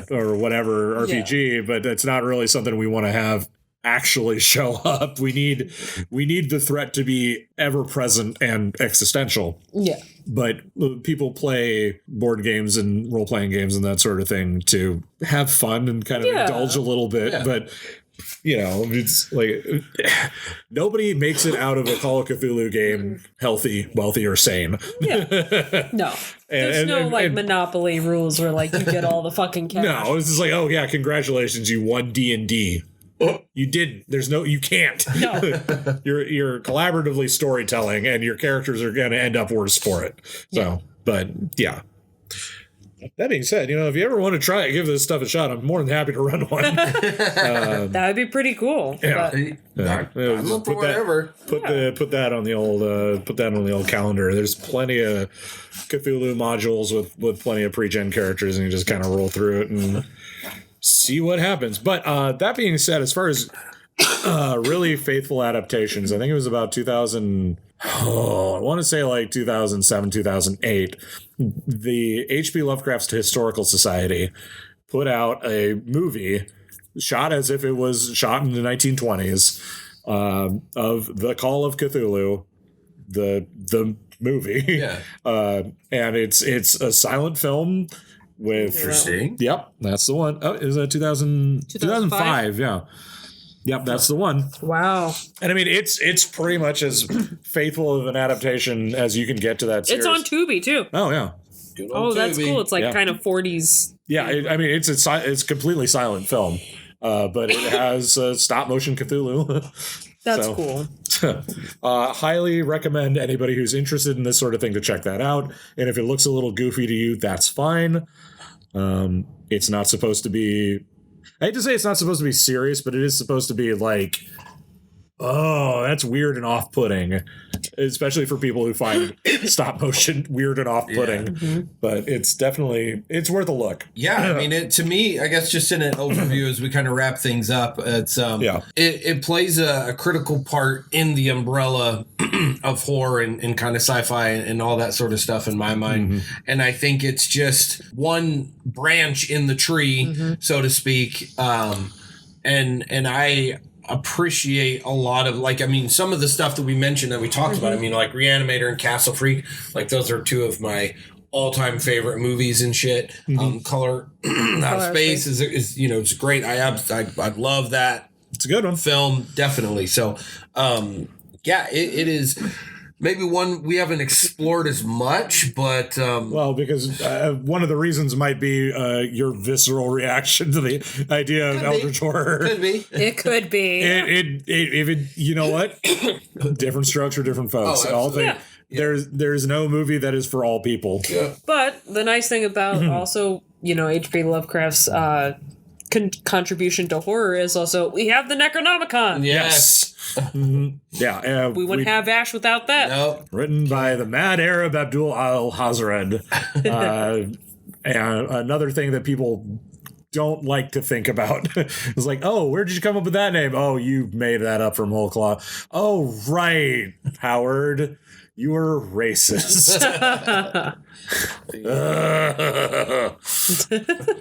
D: or whatever RPG, but it's not really something we want to have actually show up. We need the threat to be ever present and existential. Yeah. But people play board games and role-playing games and that sort of thing to have fun and kind of indulge a little bit. Yeah. But, you know, it's like nobody makes it out of a Call of Cthulhu game healthy, wealthy, or sane. Yeah. No. There's no
C: Monopoly rules where like you get all the fucking cash.
D: No, it's just like, oh yeah, congratulations, you won D&D. Oh, you didn't. You can't. No. You're collaboratively storytelling, and your characters are going to end up worse for it. So, but yeah. That being said, you know, if you ever want to try it, give this stuff a shot, I'm more than happy to run one.
C: That would be pretty cool.
D: Yeah. I'm up for whatever. Put that on the old calendar. There's plenty of Cthulhu modules with plenty of pre-gen characters, and you just kind of roll through it and see what happens. But that being said, as far as really faithful adaptations, I think it was about 2000. I want to say like 2007, 2008. The H.P. Lovecraft's Historical Society put out a movie shot as if it was shot in the 1920s of The Call of Cthulhu, the movie. Yeah. And it's a silent film.
B: Interesting.
D: Yep, that's the one. Oh, is that 2005? Yeah. Yep, that's the one.
C: Wow.
D: And I mean, it's pretty much as faithful of an adaptation as you can get to that series.
C: It's on Tubi too.
D: Oh yeah.
C: Oh, that's cool. It's like kind of 40s.
D: Yeah, I mean, it's completely silent film, but it has stop motion Cthulhu.
C: That's cool.
D: Highly recommend anybody who's interested in this sort of thing to check that out. And if it looks a little goofy to you, that's fine. It's not supposed to be... I hate to say it's not supposed to be serious, but it is supposed to be like, oh, that's weird and off-putting, especially for people who find stop motion weird and off-putting. Yeah. Mm-hmm. But it's worth a look.
B: Yeah, I mean, to me, I guess just in an overview as we kind of wrap things up, it's it plays a critical part in the umbrella of horror and kind of sci-fi and all that sort of stuff in my mind. Mm-hmm. And I think it's just one branch in the tree, so to speak. And I appreciate a lot of, like, I mean, some of the stuff that we mentioned that we talked about, I mean, like Reanimator and Castle Freak, like those are two of my all-time favorite movies and shit. Color Out of Space is it's great. I love that.
D: It's a good one.
B: Film, definitely. So, it is maybe one we haven't explored as much, but
D: because one of the reasons might be your visceral reaction to the idea of Eldritch horror.
B: Could be.
C: It could be.
D: You know what? Different structure, different folks. There's no movie that is for all people.
B: Yeah.
C: But the nice thing about also, H.P. Lovecraft's contribution to horror is also we have the Necronomicon.
B: Yes.
D: Yeah.
C: We wouldn't have Ash without that.
B: No.
D: Written by the mad Arab Abdul al-Hazred. And another thing that people don't like to think about is like, oh, where did you come up with that name? Oh, you made that up from whole cloth. Oh, right, Howard. You were racist.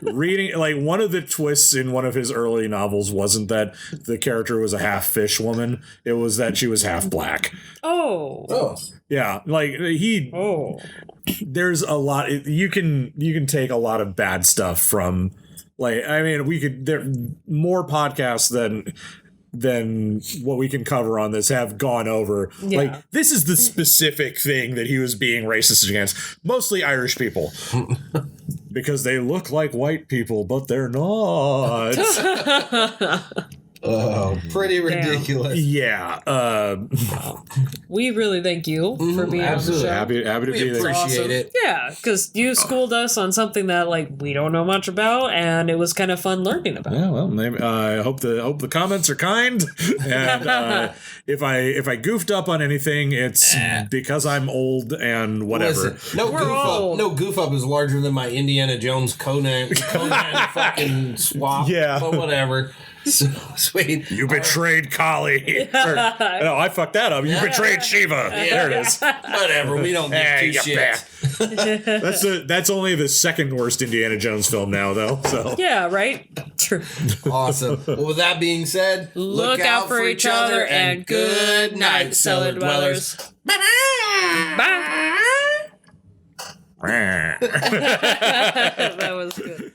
D: Reading, like, one of the twists in one of his early novels wasn't that the character was a half fish woman. It was that she was half black.
C: Oh.
D: Yeah, like there's a lot. You can take a lot of bad stuff from, like, I mean, there more podcasts than what we can cover on this have gone over.
C: Yeah.
D: Like, this is the specific thing that he was being racist against. Mostly Irish people. Because they look like white people, but they're not.
B: Oh, pretty ridiculous.
D: Yeah.
C: We really thank you for being on the show.
D: Happy to be there.
B: Appreciate it.
C: Yeah, because you schooled us on something that we don't know much about, and it was kind of fun learning about.
D: Yeah, well, maybe, I hope the comments are kind, and if I goofed up on anything, it's because I'm old and whatever.
B: Listen, no goof up is larger than my Indiana Jones Conan fucking swap.
D: Yeah,
B: but whatever. So sweet.
D: You betrayed Kali. No, I fucked that up. You betrayed Shiva. There it is.
B: Whatever. We don't give two shits.
D: That's only the second worst Indiana Jones film now, though. So
C: yeah, right. True.
B: Awesome. Well, with that being said,
C: look out for each other and good night, cellar dwellers. Bye. Bye. That was good.